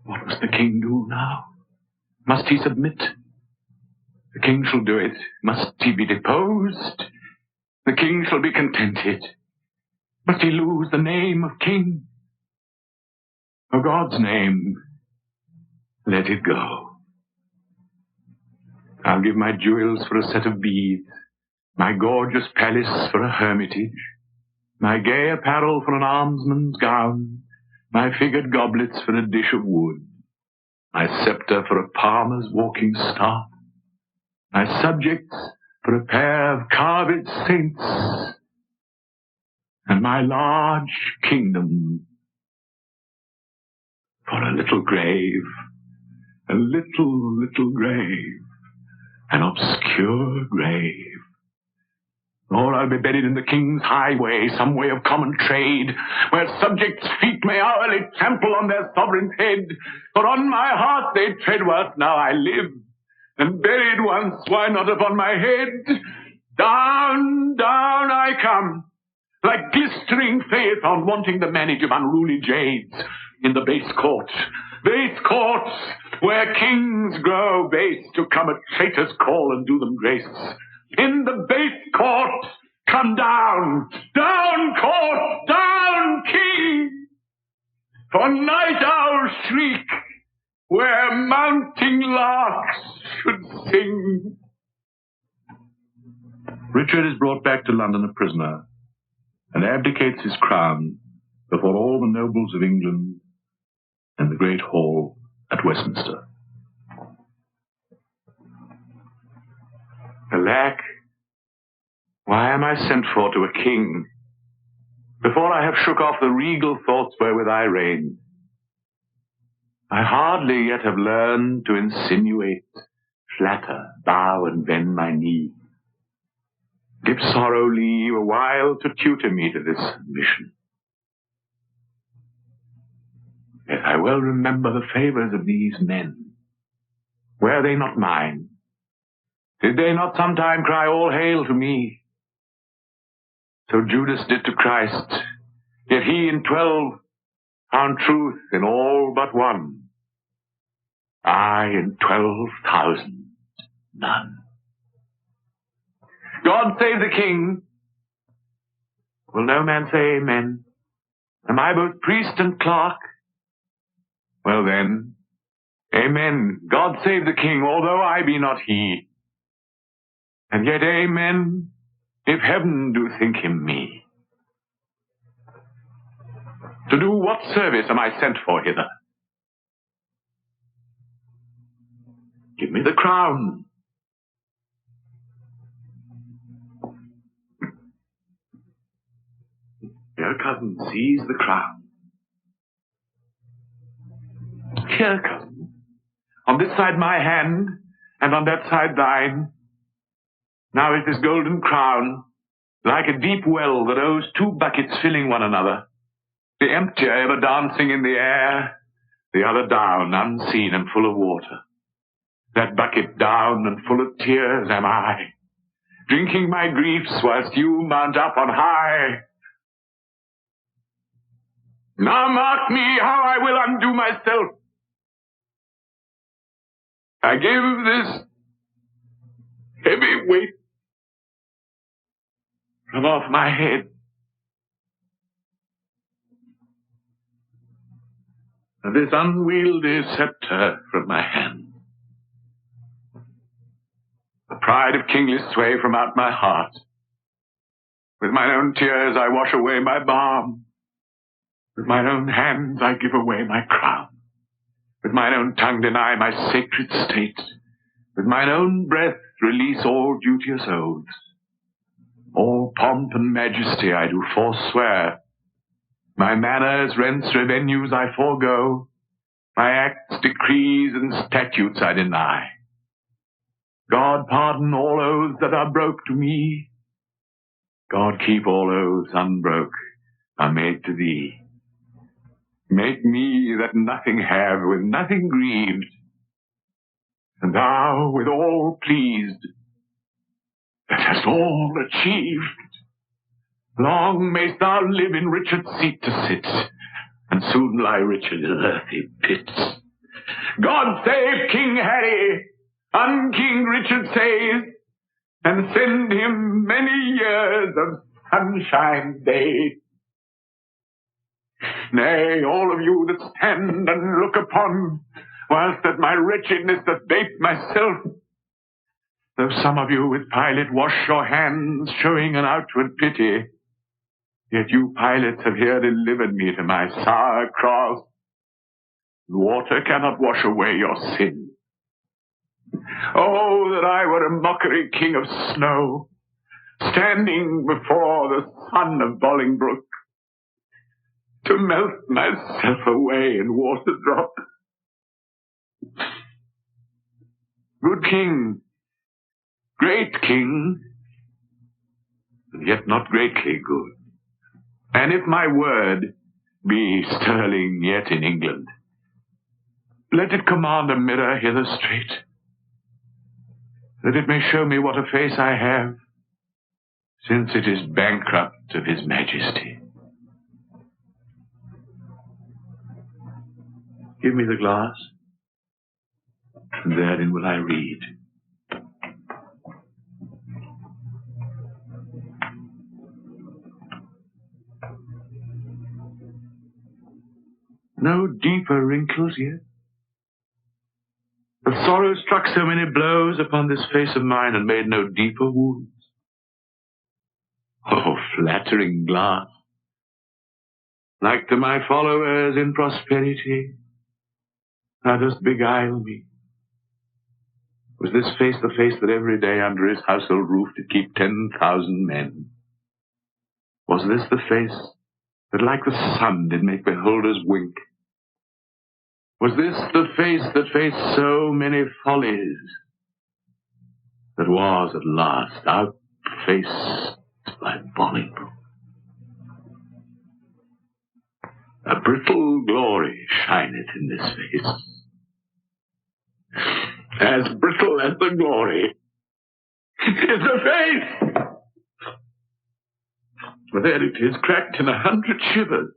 [SPEAKER 4] What must the king do now? Must he submit? The king shall do it. Must he be deposed? The king shall be contented. Must he lose the name of king? For God's name, let it go. I'll give my jewels for a set of beads, my gorgeous palace for a hermitage, my gay apparel for an almsman's gown, my figured goblets for a dish of wood, my scepter for a palmer's walking staff, my subjects for a pair of carved saints, and my large kingdom for a little grave, a little grave, an obscure grave. Or I'll be buried in the king's highway, some way of common trade, where subjects' feet may hourly trample on their sovereign's head. For on my heart they tread whilst now I live, and buried once, why not upon my head? Down, down I come, like glistering faith on wanting the manage of unruly jades, in the base court, where kings grow base to come at traitors' call and do them grace. In the base court, come down, down court, down king, for night owls shriek where mounting larks should sing.
[SPEAKER 2] Richard is brought back to London a prisoner and abdicates his crown before all the nobles of England in the great hall at Westminster.
[SPEAKER 4] Alack, why am I sent for to a king, before I have shook off the regal thoughts wherewith I reign? I hardly yet have learned to insinuate, flatter, bow, and bend my knee. give sorrow leave a while to tutor me to this mission. Yet I well remember the favors of these men. Were they not mine? Did they not sometime cry, all hail to me? So Judas did to Christ, yet he in 12 found truth in all but one. I in 12,000, none. God save the King. Will no man say amen? Am I both priest and clerk? Well then, amen. God save the King, although I be not he. And yet amen, if heaven do think him me. To do what service am I sent for hither? Give me the crown. Here, cousin, seize the crown. Here, cousin, on this side my hand, and on that side thine. Now is this golden crown like a deep well that owes two buckets filling one another, the emptier ever dancing in the air, the other down, unseen and full of water. That bucket down and full of tears am I, drinking my griefs whilst you mount up on high. Now mark me how I will undo myself. I give this heavy weight from off my head, and this unwieldy scepter from my hand. The pride of kingly sway from out my heart. With mine own tears I wash away my balm. With mine own hands I give away my crown. With mine own tongue deny my sacred state. With mine own breath release all duteous oaths. All pomp and majesty I do forswear. My manners, rents, revenues I forego. My acts, decrees, and statutes I deny. God pardon all oaths that are broke to me. God keep all oaths unbroke are made to thee. Make me that nothing have, with nothing grieved, and thou with all pleased, that hast all achieved. Long mayst thou live in Richard's seat to sit, and soon lie Richard in earthy pits. God save King Harry, un-King Richard says, and send him many years of sunshine days. Nay, all of you that stand and look upon, whilst at my wretchedness abate myself, though some of you with Pilate wash your hands, showing an outward pity, yet you Pilates have here delivered me to my sour cross. Water cannot wash away your sin. Oh, that I were a mockery king of snow, standing before the son of Bolingbroke, to melt myself away in water drop. Good king, great king, and yet not greatly good. And if my word be sterling yet in England, let it command a mirror hither straight, that it may show me what a face I have, since it is bankrupt of his majesty. Give me the glass, and therein will I read. No deeper wrinkles yet? The sorrow struck so many blows upon this face of mine and made no deeper wounds. Oh, flattering glass! Like to my followers in prosperity, thou dost beguile me. Was this face the face that every day under his household roof did keep 10,000 men? Was this the face that like the sun did make beholders wink? Was this the face that faced so many follies, that was at last face by Bolingbroke. A brittle glory shineth in this face, as brittle as the glory is the face. But there it is, cracked in 100 shivers.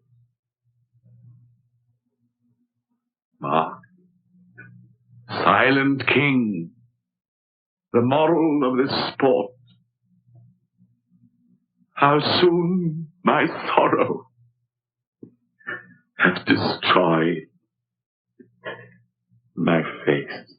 [SPEAKER 4] Mark, silent king, the moral of this sport. How soon my sorrow hath destroyed my face.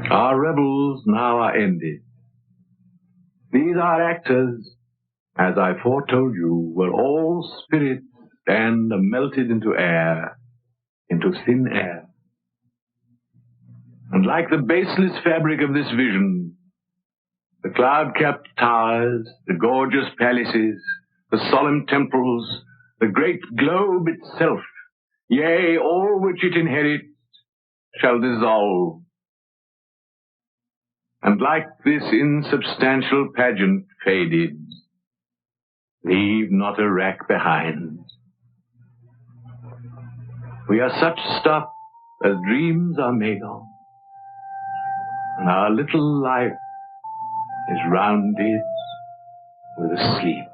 [SPEAKER 2] Our revels now are ended. These our actors, as I foretold you, were all spirits and melted into air, into thin air. And like the baseless fabric of this vision, the cloud-capped towers, the gorgeous palaces, the solemn temples, the great globe itself, yea, all which it inherits, shall dissolve. And like this insubstantial pageant faded, leave not a rack behind. We are such stuff as dreams are made of, and our little life is rounded with a sleep.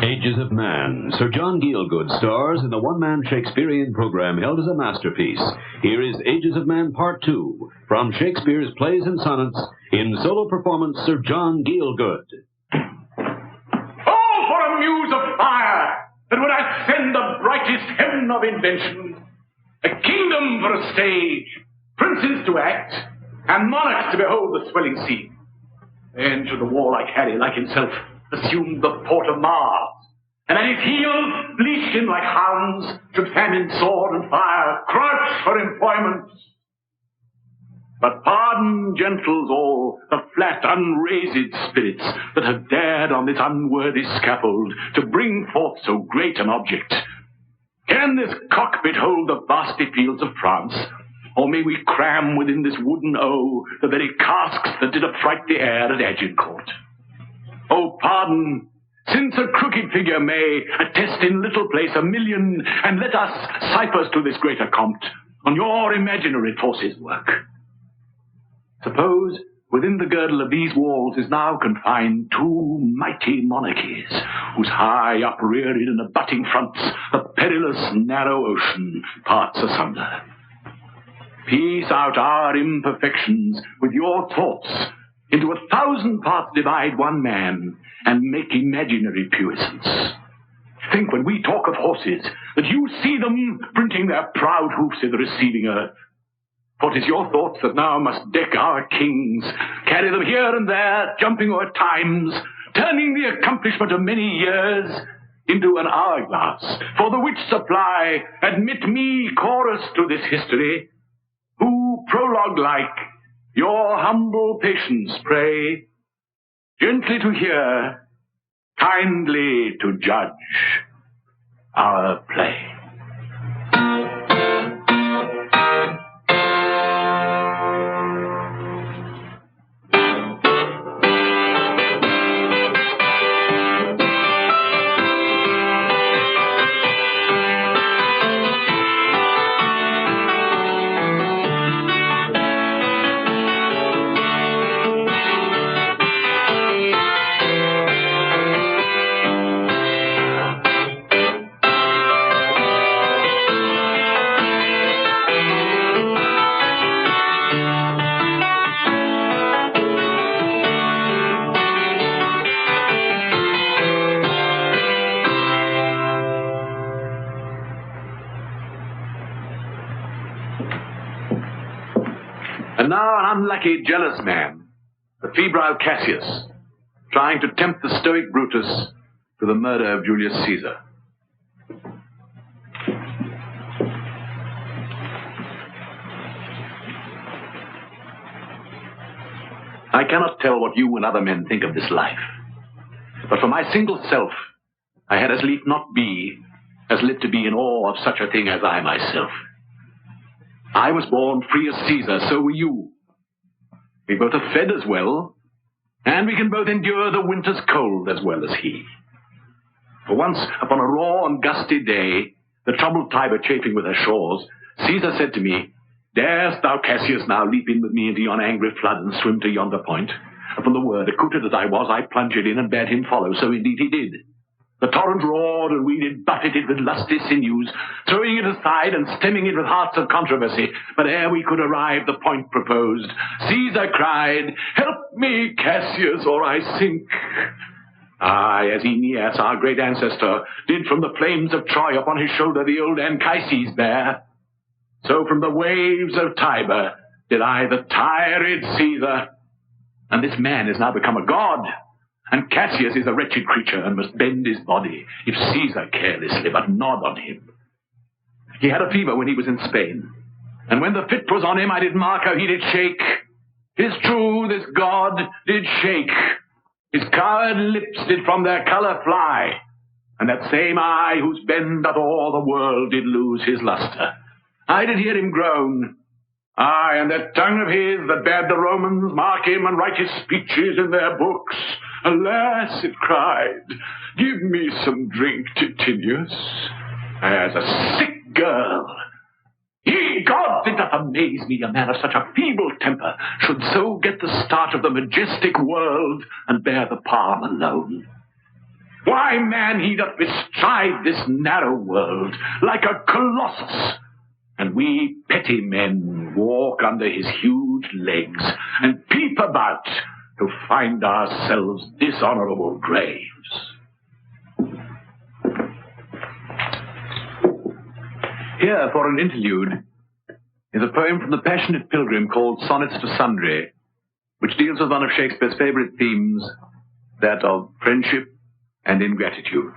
[SPEAKER 1] Ages of Man. Sir John Gielgud stars in the one-man Shakespearean program held as a masterpiece. Here is Ages of Man Part 2, from Shakespeare's Plays and Sonnets, in solo performance, Sir John Gielgud.
[SPEAKER 4] Oh, for a muse of fire that would ascend the brightest heaven of invention, a kingdom for a stage, princes to act, and monarchs to behold the swelling scene. Then should the warlike Harry, like himself, assume the port of Mars, and at his heels, leashed in like hounds, should famine, sword, and fire crouch for employment. But pardon, gentles all, the flat, unraised spirits that have dared on this unworthy scaffold to bring forth so great an object. Can this cockpit hold the vasty fields of France? Or may we cram within this wooden O the very casks that did affright the air at Agincourt? Oh, pardon, since a crooked figure may attest in little place 1,000,000, and let us, ciphers to this greater compt, on your imaginary forces work. Suppose within the girdle of these walls is now confined 2 mighty monarchies, whose high upreared and abutting fronts the perilous narrow ocean parts asunder. Piece out our imperfections with your thoughts, into 1,000 parts divide one man, and make imaginary puissance. Think when we talk of horses, that you see them printing their proud hoofs in the receiving earth. For 'tis your thoughts that now must deck our kings, carry them here and there, jumping o'er times, turning the accomplishment of many years into an hourglass, for the which supply admit me chorus to this history, who prologue-like your humble patience pray, gently to hear, kindly to judge, our play. And now an unlucky, jealous man, the febrile Cassius, trying to tempt the stoic Brutus to the murder of Julius Caesar. I cannot tell what you and other men think of this life, but for my single self, I had as lief not be, as live to be in awe of such a thing as I myself. I was born free as Caesar, so were you. We both are fed as well, and we can both endure the winter's cold as well as he. For once, upon a raw and gusty day, the troubled Tiber chafing with her shores, Caesar said to me, "Darest thou, Cassius, now leap in with me into yon angry flood and swim to yonder point?" Upon the word, accoutred as I was, I plunged in and bade him follow, so indeed he did. The torrent roared, and we did buffet it with lusty sinews, throwing it aside and stemming it with hearts of controversy. But ere we could arrive the point proposed, Caesar cried, "Help me, Cassius, or I sink." Aye, as Aeneas, our great ancestor, did from the flames of Troy upon his shoulder the old Anchises bear, so from the waves of Tiber did I the tired Caesar. And this man is now become a god, and Cassius is a wretched creature and must bend his body, if Caesar carelessly but nod on him. He had a fever when he was in Spain, and when the fit was on him, I did mark how he did shake. 'Tis true, this god did shake. His coward lips did from their colour fly, and that same eye whose bend doth o'er the world did lose his lustre. I did hear him groan. Aye, and that tongue of his that bade the Romans mark him and write his speeches in their books. Alas, it cried, give me some drink, Titinius, as a sick girl. Ye gods, it doth amaze me a man of such a feeble temper should so get the start of the majestic world and bear the palm alone. Why, man, he doth bestride this narrow world like a colossus, and we petty men walk under his huge legs and peep about to find ourselves dishonorable graves. Here, for an interlude, is a poem from the passionate pilgrim called Sonnets to Sundry, which deals with one of Shakespeare's favorite themes, that of friendship and ingratitude.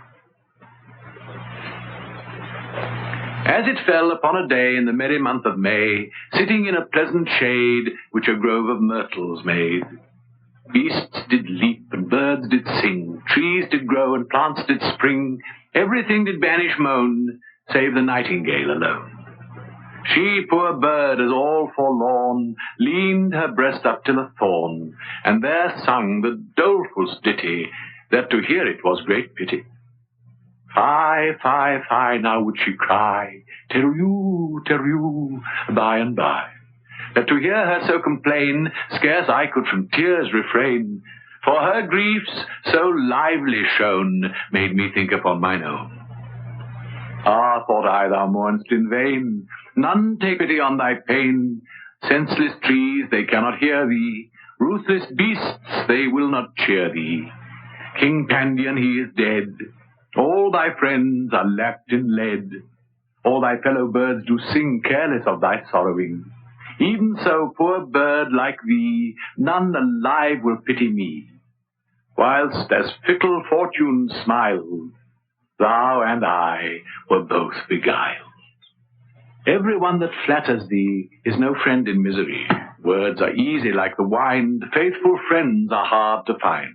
[SPEAKER 4] As it fell upon a day in the merry month of May, sitting in a pleasant shade which a grove of myrtles made, beasts did leap and birds did sing, trees did grow and plants did spring, everything did banish moan, save the nightingale alone. She, poor bird, as all forlorn, leaned her breast up till a thorn, and there sung the doleful ditty, that to hear it was great pity. Fie, fie, fie, now would she cry, tereu, by and by. That to hear her so complain, scarce I could from tears refrain, for her griefs, so lively shown, made me think upon mine own. Ah, thought I, thou mourn'st in vain, none take pity on thy pain. Senseless trees, they cannot hear thee, ruthless beasts, they will not cheer thee. King Pandion, he is dead, all thy friends are lapped in lead, all thy fellow birds do sing careless of thy sorrowing. Even so, poor bird like thee, none alive will pity me, whilst as fickle fortune smiled, thou and I were both beguiled. Every one that flatters thee is no friend in misery. Words are easy like the wine, faithful friends are hard to find.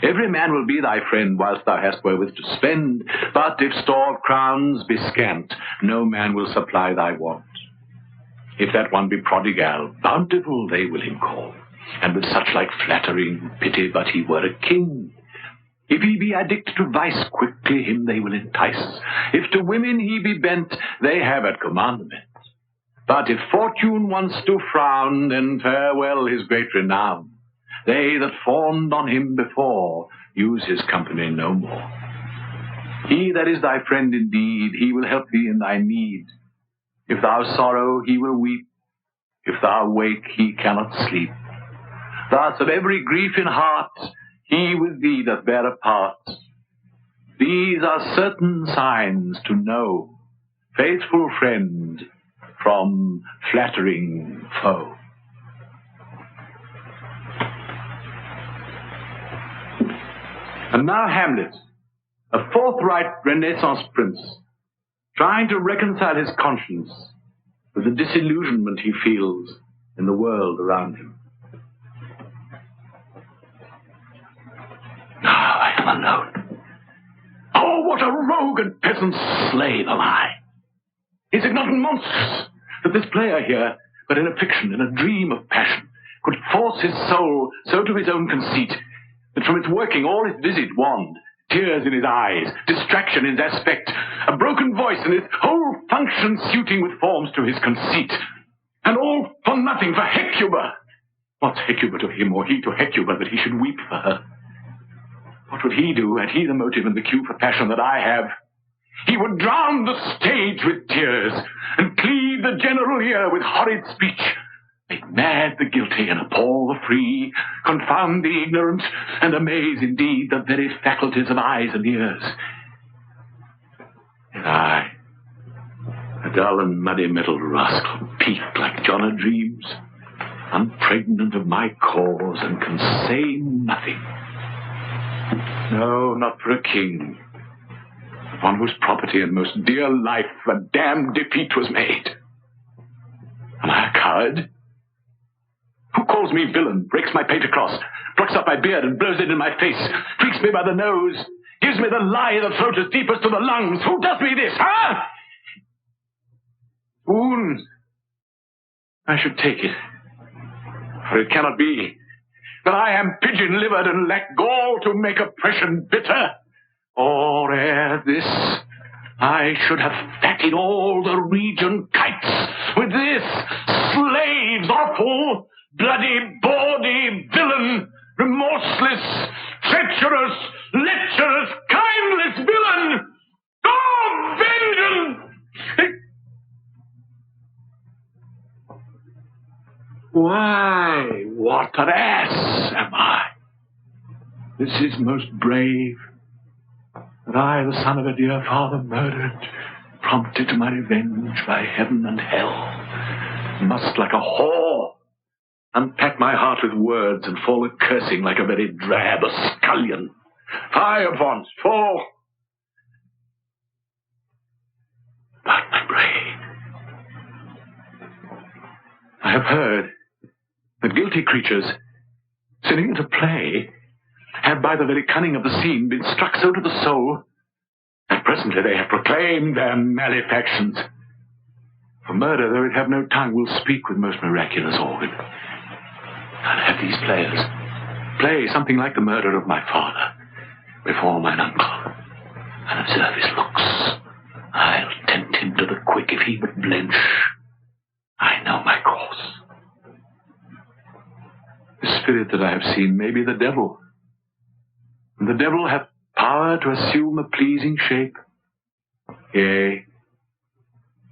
[SPEAKER 2] Every man will be thy friend whilst thou hast wherewith to spend, but if store of crowns be scant, no man will supply thy want. If that one be prodigal, bountiful they will him call, and with such like flattering pity but he were a king. If he be addict to vice, quickly him they will entice. If to women he be bent, they have at commandment. But if fortune once do frown, then farewell his great renown. They that fawned on him before use his company no more. He that is thy friend indeed, he will help thee in thy need. If thou sorrow, he will weep. If thou wake, he cannot sleep. Thus of every grief in heart, he with thee doth bear a part. These are certain signs to know faithful friend from flattering foe. And now Hamlet, a forthright Renaissance prince, trying to reconcile his conscience with the disillusionment he feels in the world around him. Now I am alone. Oh, what a rogue and peasant slave am I! Is it not monstrous that this player here, but in a fiction, in a dream of passion, could force his soul so to his own conceit, that from its working all his visage wand, tears in his eyes, distraction in his aspect, a broken voice, and his whole function suiting with forms to his conceit, and all for nothing, for Hecuba? What's Hecuba to him, or he to Hecuba, that he should weep for her? What would he do, had he the motive and the cue for passion that I have? He would drown the stage with tears, and cleave the general ear with horrid speech, make mad the guilty and appall the free, confound the ignorant, and amaze indeed the very faculties of eyes and ears. And I, a dull and muddy-mettled rascal, peaked like John a dreams, unpregnant of my cause, and can say nothing. No, not for a king, upon whose property and most dear life a damned defeat was made. Am I a coward? Who calls me villain, breaks my painted cross, plucks up my beard and blows it in my face, tweaks me by the nose, gives me the lie of the throat as deep as to the lungs? Who does me this, huh? Wounds. I should take it, for it cannot be that I am pigeon-livered and lack gall to make oppression bitter. Or ere this, I should have fatted all the region kites with this slave's offal, bloody, bawdy villain, remorseless, treacherous, lecherous, kindless villain! Oh, vengeance! Why, what an ass am I! This is most brave, that I, the son of a dear father murdered, prompted to my revenge by heaven and hell, must like a whore unpack my heart with words and fall a cursing like a very drab, a scullion. Fie avaunt, fall! But my brain, I have heard that guilty creatures, sitting at a play, have by the very cunning of the scene been struck so to the soul that presently they have proclaimed their malefactions. For murder, though it have no tongue, will speak with most miraculous organ. I'll have these players play something like the murder of my father before mine uncle, and observe his looks. I'll tempt him to the quick if he but blench. I know my course. The spirit that I have seen may be the devil, and the devil hath power to assume a pleasing shape. Yea,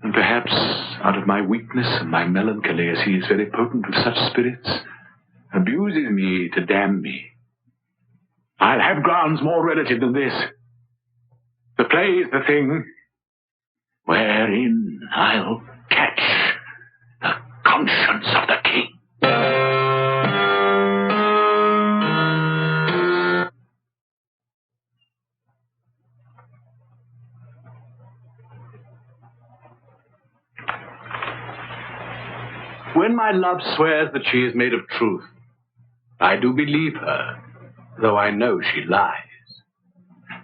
[SPEAKER 2] and perhaps out of my weakness and my melancholy, as he is very potent with such spirits, abuses me to damn me. I'll have grounds more relative than this. The play is the thing wherein I'll catch the conscience of the king. When my love swears that she is made of truth, I do believe her, though I know she lies,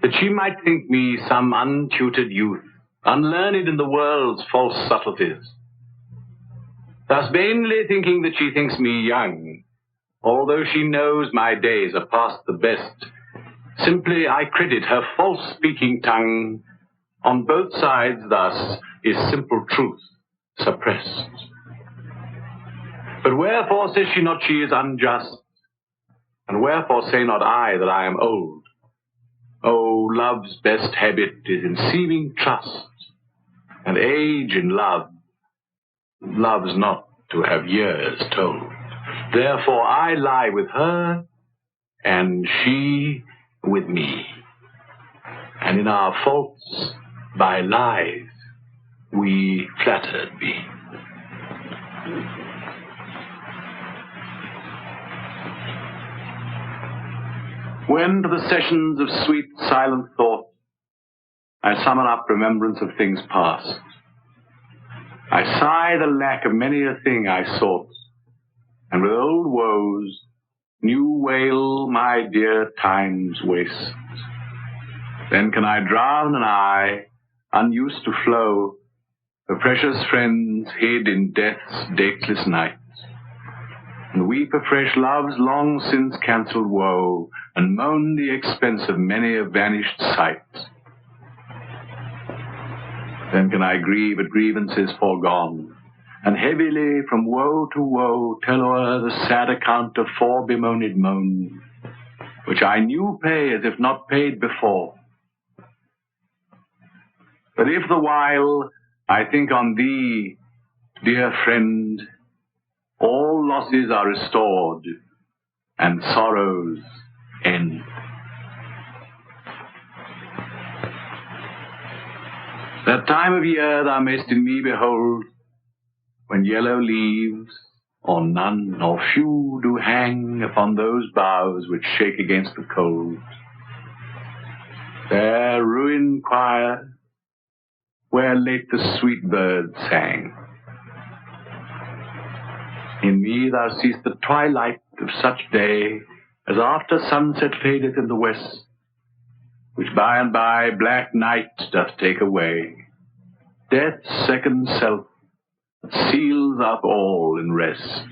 [SPEAKER 2] that she might think me some untutored youth, unlearned in the world's false subtleties. Thus vainly thinking that she thinks me young, although she knows my days are past the best, simply I credit her false-speaking tongue. On both sides thus is simple truth suppressed. But wherefore says she not she is unjust? And wherefore say not I that I am old? Oh, love's best habit is in seeming trust, and age in love loves not to have years told. Therefore I lie with her, and she with me. And in our faults by lies we flattered be. When to the sessions of sweet silent thought I summon up remembrance of things past, I sigh the lack of many a thing I sought, and with old woes new wail my dear time's waste. Then can I drown an eye, unused to flow, for precious friends hid in death's dateless night, and weep afresh love's long since cancelled woe, and moan the expense of many a vanished sight. Then can I grieve at grievances foregone, and heavily from woe to woe tell o'er the sad account of fore bemoaned moan, which I knew pay as if not paid before. But if the while I think on thee, dear friend, all losses are restored, and sorrows end. That time of year thou mayst in me behold, when yellow leaves, or none, or few, do hang upon those boughs which shake against the cold. There ruined choir, where late the sweet birds sang. In me thou seest the twilight of such day as after sunset fadeth in the west, which by and by black night doth take away, death's second self, that seals up all in rest.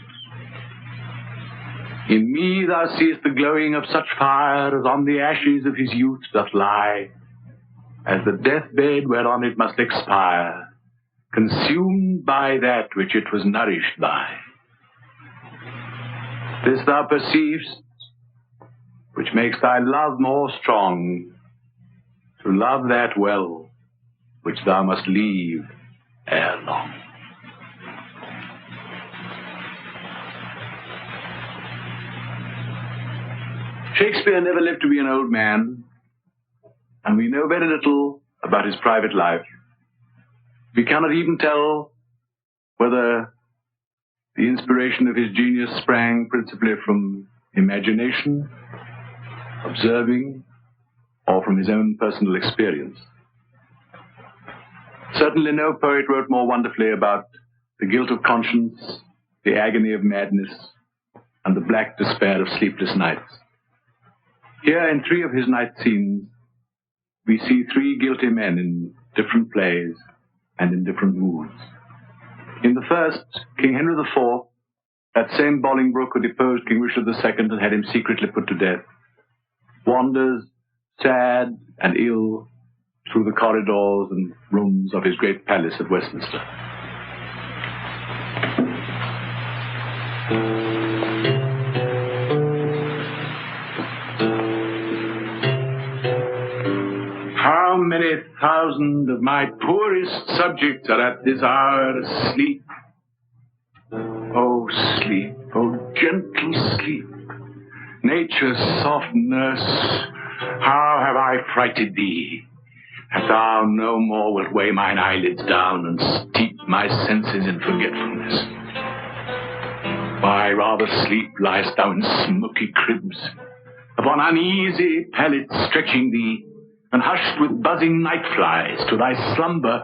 [SPEAKER 2] In me thou seest the glowing of such fire as on the ashes of his youth doth lie, as the deathbed whereon it must expire, consumed by that which it was nourished by. This thou perceivest, which makes thy love more strong, to love that well which thou must leave ere long. Shakespeare never lived to be an old man, and we know very little about his private life. We cannot even tell whether the inspiration of his genius sprang principally from imagination, observing, or from his own personal experience. Certainly no poet wrote more wonderfully about the guilt of conscience, the agony of madness, and the black despair of sleepless nights. Here in 3 of his night scenes, we see 3 guilty men in different plays and in different moods. In the first, King Henry IV, that same Bolingbroke who deposed King Richard II and had him secretly put to death, wanders sad and ill through the corridors and rooms of his great palace at Westminster. How many thousand of my poorest subjects are at this hour asleep? Oh, sleep, oh, gentle sleep, nature's soft nurse, how have I frighted thee, that thou no more wilt weigh mine eyelids down and steep my senses in forgetfulness? Why, rather sleep liest thou in smoky cribs, upon uneasy pallets stretching thee, and hushed with buzzing night flies to thy slumber,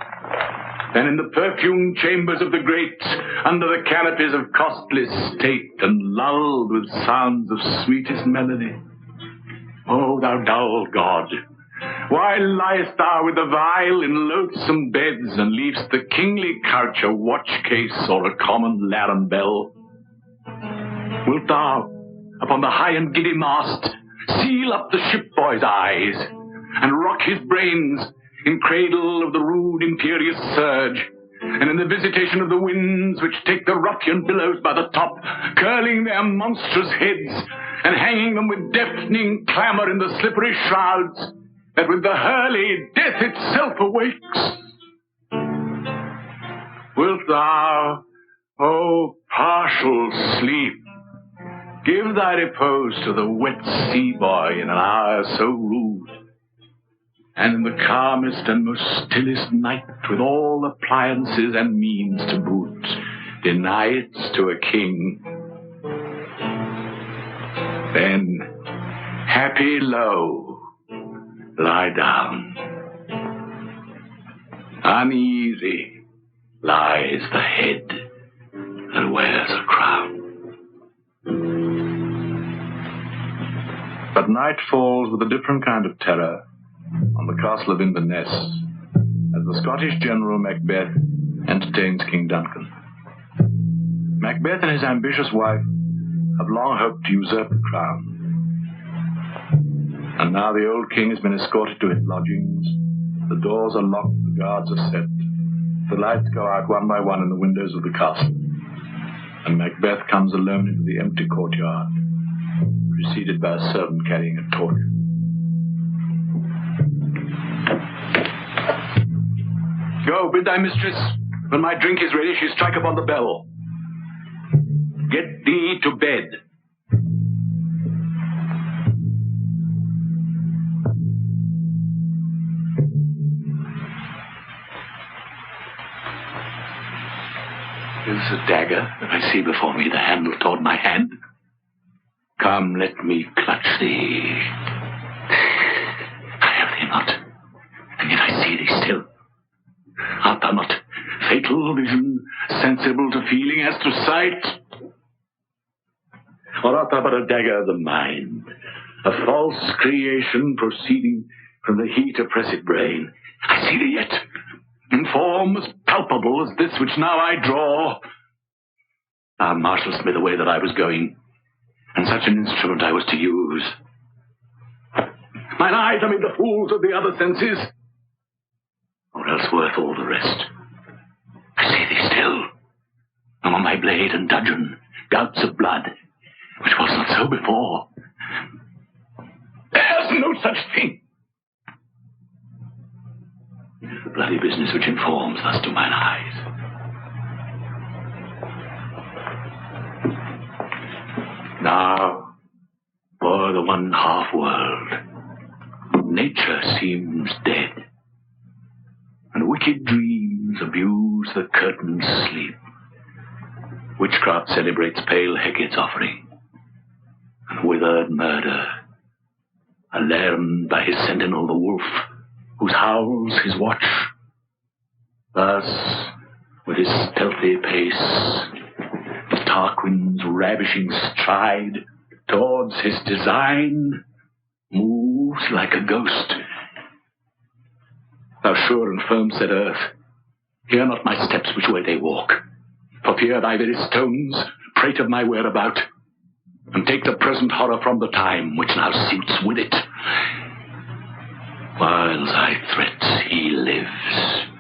[SPEAKER 2] than in the perfumed chambers of the great, under the canopies of costly state, and lulled with sounds of sweetest melody.
[SPEAKER 4] O thou dull god, why liest thou with the vile in loathsome beds, and leav'st the kingly couch a watch-case or a common larum bell? Wilt thou, upon the high and giddy mast, seal up the ship-boy's eyes, and rock his brains in cradle of the rude imperious surge, and in the visitation of the winds which take the ruffian billows by the top, curling their monstrous heads, and hanging them with deafening clamour in the slippery shrouds, that with the hurly death itself awakes? Wilt thou, O partial sleep, give thy repose to the wet sea boy in an hour so rude, and in the calmest and most stillest night, with all appliances and means to boot, deny it to a king? Then, happy low, lie down. Uneasy lies the head that wears a crown.
[SPEAKER 2] But night falls with a different kind of terror on the castle of Inverness, as the Scottish general Macbeth entertains King Duncan. Macbeth and his ambitious wife have long hoped to usurp the crown, and now the old king has been escorted to his lodgings. The doors are locked, the guards are set, the lights go out one by one in the windows of the castle, and Macbeth comes alone into the empty courtyard, preceded by a servant carrying a torch.
[SPEAKER 4] Go, bid thy mistress, when my drink is ready, she strike upon the bell. Get thee to bed. Is a dagger that I see before me, the handle toward my hand. Come, let me clutch thee. I have thee not, and yet I see thee still. Art thou not fatal vision, sensible to feeling as to sight? Or art thou but a dagger of the mind, a false creation proceeding from the heat oppressed brain? I see thee yet, in form as palpable as this which now I draw. Thou marshalst me the way that I was going, and such an instrument I was to use. Mine eyes are made the fools of the other senses, or else worth all the rest. I see thee still, and on my blade and dudgeon gouts of blood, which was not so before. There's no such thing. It is the bloody business which informs thus to mine eyes. Now, o'er the one half world, nature seems dead, and wicked dreams abuse the curtain's sleep. Witchcraft celebrates pale Hecate's offering, and withered murder, alarmed by his sentinel the wolf, whose howls his watch. Thus, with his stealthy pace, the Tarquin's ravishing stride towards his design moves like a ghost. Thou sure and firm said earth, hear not my steps which way they walk, for fear thy very stones prate of my whereabout, and take the present horror from the time which now suits with it. While thy threats he lives.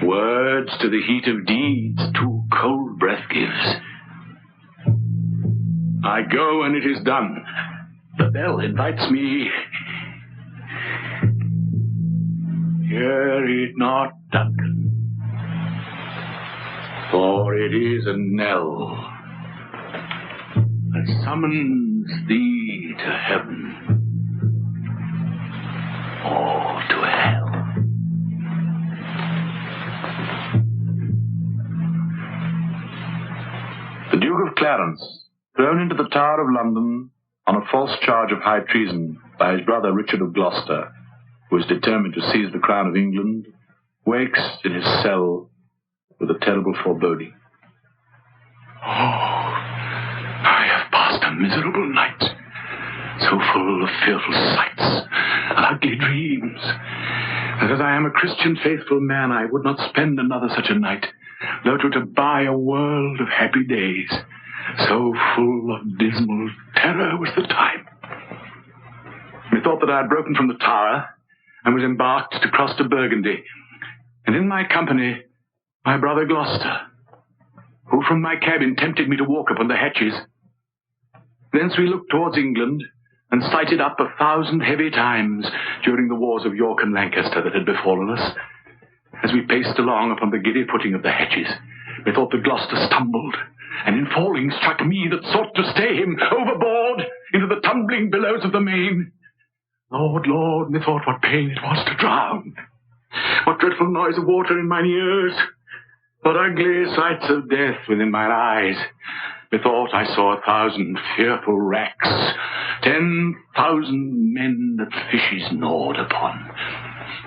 [SPEAKER 4] Words to the heat of deeds too cold breath gives. I go and it is done. The bell invites me. Hear it not, Duncan, for it is a knell that summons thee to heaven or to hell.
[SPEAKER 2] The Duke of Clarence, thrown into the Tower of London on a false charge of high treason by his brother Richard of Gloucester, who is determined to seize the crown of England, wakes in his cell with a terrible foreboding.
[SPEAKER 4] Oh, I have passed a miserable night.
[SPEAKER 3] so full of fearful sights and ugly dreams, that as I am a Christian faithful man, I would not spend another such a night, though to buy a world of happy days. So full of dismal terror was the time. Methought that I had broken from the tower and was embarked to cross to Burgundy, and in my company my brother Gloucester, who from my cabin tempted me to walk upon the hatches. Thence we looked towards England, and sighted up 1,000 heavy times during the wars of York and Lancaster that had befallen us. As we paced along upon the giddy footing of the hatches, methought that Gloucester stumbled, and in falling struck me that sought to stay him overboard into the tumbling billows of the main. Lord, Lord, methought what pain it was to drown. What dreadful noise of water in mine ears. What ugly sights of death within mine eyes. Methought I saw 1,000 fearful wrecks, 10,000 men that fishes gnawed upon,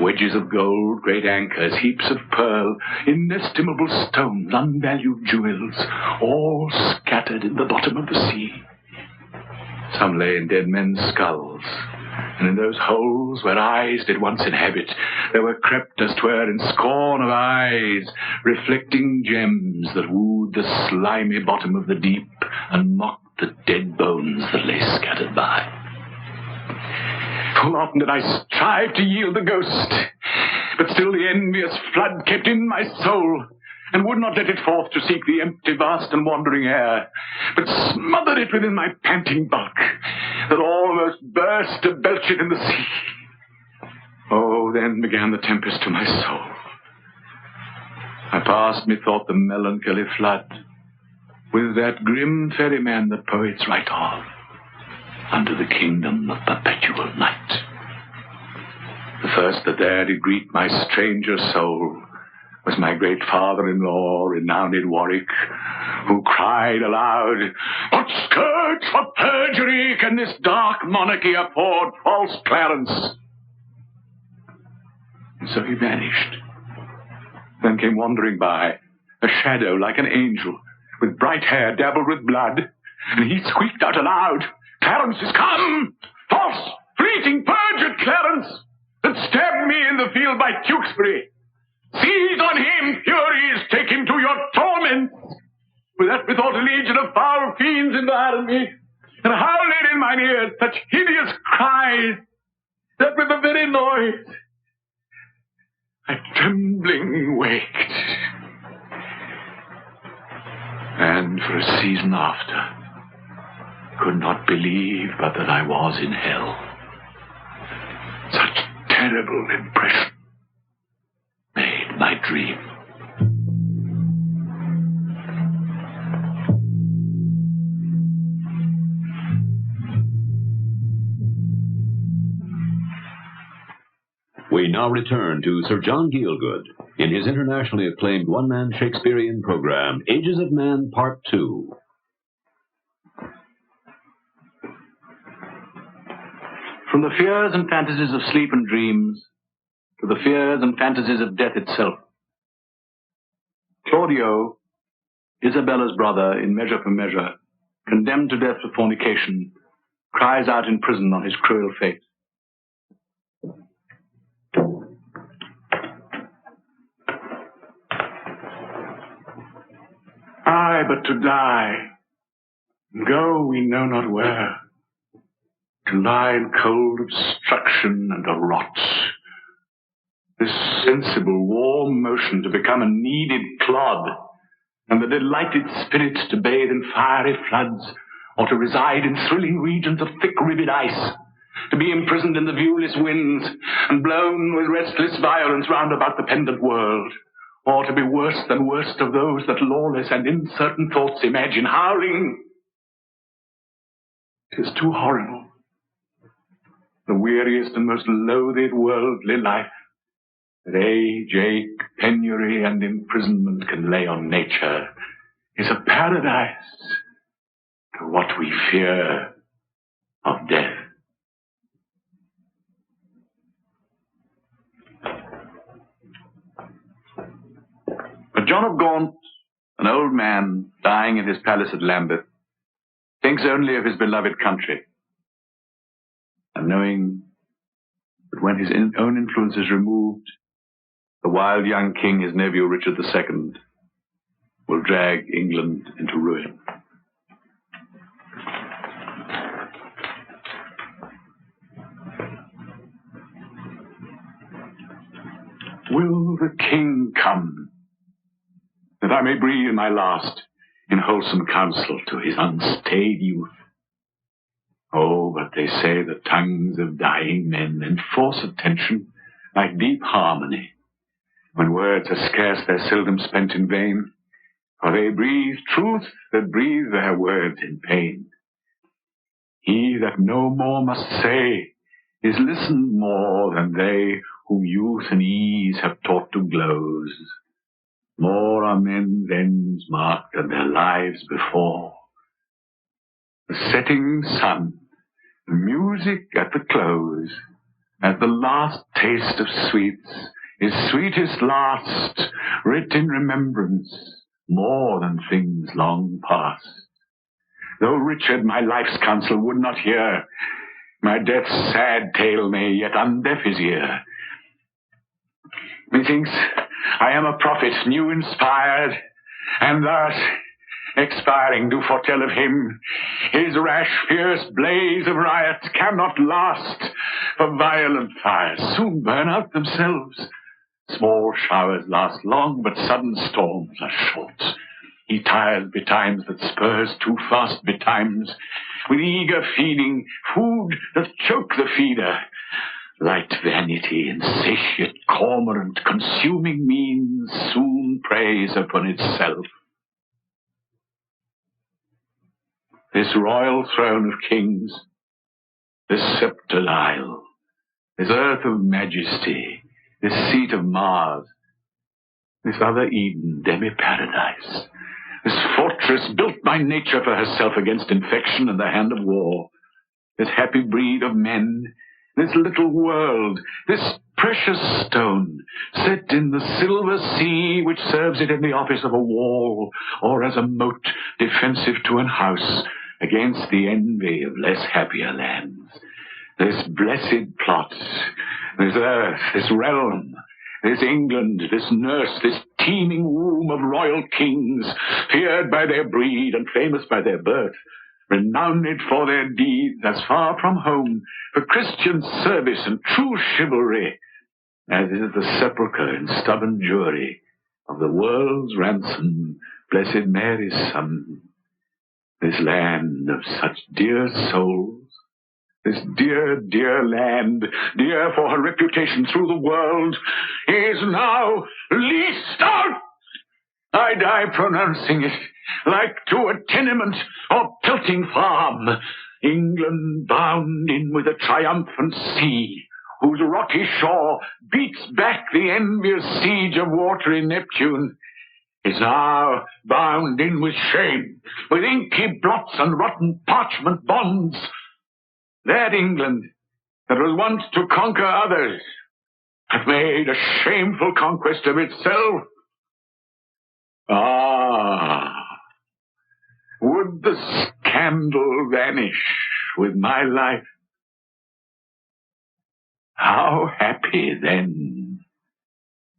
[SPEAKER 3] wedges of gold, great anchors, heaps of pearl, inestimable stones, unvalued jewels, all scattered in the bottom of the sea. Some lay in dead men's skulls, and in those holes where eyes did once inhabit, there were crept as 'twere in scorn of eyes, reflecting gems that wooed the slimy bottom of the deep, and mocked the dead bones that lay scattered by. Full often did I strive to yield the ghost, but still the envious flood kept in my soul, and would not let it forth to seek the empty, vast, and wandering air, but smothered it within my panting bulk, that almost burst to belch it in the sea. Oh, then began the tempest to my soul. I passed, methought, the melancholy flood, with that grim ferryman that poets write of, under the kingdom of perpetual night. The first that there did greet my stranger soul was my great father-in-law, renowned Warwick, who cried aloud, "What scourge for perjury can this dark monarchy afford false Clarence?" And so he vanished. Then came wandering by a shadow like an angel, with bright hair dabbled with blood, and he squeaked out aloud, "Clarence is come! False, fleeting, perjured Clarence, that stabbed me in the field by Tewkesbury! Seize on him, Furies, take him to your torment!" With that methought a legion of foul fiends environed me, and howled in mine ears such hideous cries, that with the very noise I trembling waked. And for a season after, could not believe but that I was in hell. Such terrible impression made my dream.
[SPEAKER 1] We now return to Sir John Gielgud in his internationally acclaimed one-man Shakespearean program, Ages of Man, Part 2.
[SPEAKER 2] From the fears and fantasies of sleep and dreams to the fears and fantasies of death itself, Claudio, Isabella's brother in Measure for Measure, condemned to death for fornication, cries out in prison on his cruel fate.
[SPEAKER 3] Aye, but to die, and go we know not where, to lie in cold obstruction and a rot. This sensible, warm motion to become a kneaded clod, and the delighted spirit to bathe in fiery floods, or to reside in thrilling regions of thick-ribbed ice, to be imprisoned in the viewless winds, and blown with restless violence round about the pendant world, or to be worse than worst of those that lawless and uncertain thoughts imagine, howling. 'Tis too horrible. The weariest and most loathed worldly life that age, ache, penury, and imprisonment can lay on nature is a paradise to what we fear of death.
[SPEAKER 2] But John of Gaunt, an old man dying in his palace at Lambeth, thinks only of his beloved country. and knowing that when his own influence is removed, the wild young king, his nephew Richard II, will drag England into ruin.
[SPEAKER 4] Will the king come, that I may breathe my last in wholesome counsel to his unstayed youth? Oh, but they say the tongues of dying men enforce attention like deep harmony. When words are scarce, they're seldom spent in vain, for they breathe truth that breathe their words in pain. He that no more must say is listened more than they whom youth and ease have taught to glose. More are men's ends marked than their lives before. The setting sun, the music at the close, as the last taste of sweets is sweetest last, writ in remembrance more than things long past. Though Richard my life's counsel would not hear, my death's sad tale may yet undeaf his ear. Methinks I am a prophet new inspired, and thus expiring do foretell of him. His rash, fierce blaze of riot cannot last, for violent fires soon burn out themselves. Small showers last long, but sudden storms are short. He tires betimes that spurs too fast betimes, with eager feeding, food that choke the feeder. Light vanity, insatiate, cormorant, consuming means soon preys upon itself. This royal throne of kings, this sceptred isle, this earth of majesty, this seat of Mars, this other Eden, demi-paradise, this fortress built by nature for herself against infection and the hand of war, this happy breed of men, this little world, this precious stone, set in the silver sea which serves it in the office of a wall, or as a moat defensive to an house against the envy of less happier lands. This blessed plot, this earth, this realm, this England, this nurse, this teeming womb of royal kings, feared by their breed and famous by their birth, renowned for their deeds as far from home, for Christian service and true chivalry, as is the sepulchre and stubborn jury of the world's ransom, Blessed Mary's Son. This land of such dear souls, this dear, dear land, dear for her reputation through the world, is now leased out. I die pronouncing it, like to a tenement or pelting farm, England bound in with a triumphant sea, whose rocky shore beats back the envious siege of watery Neptune, is now bound in with shame, with inky blots and rotten parchment bonds. That England that was wont to conquer others hath made a shameful conquest of itself. Ah, would the scandal vanish with my life? How happy then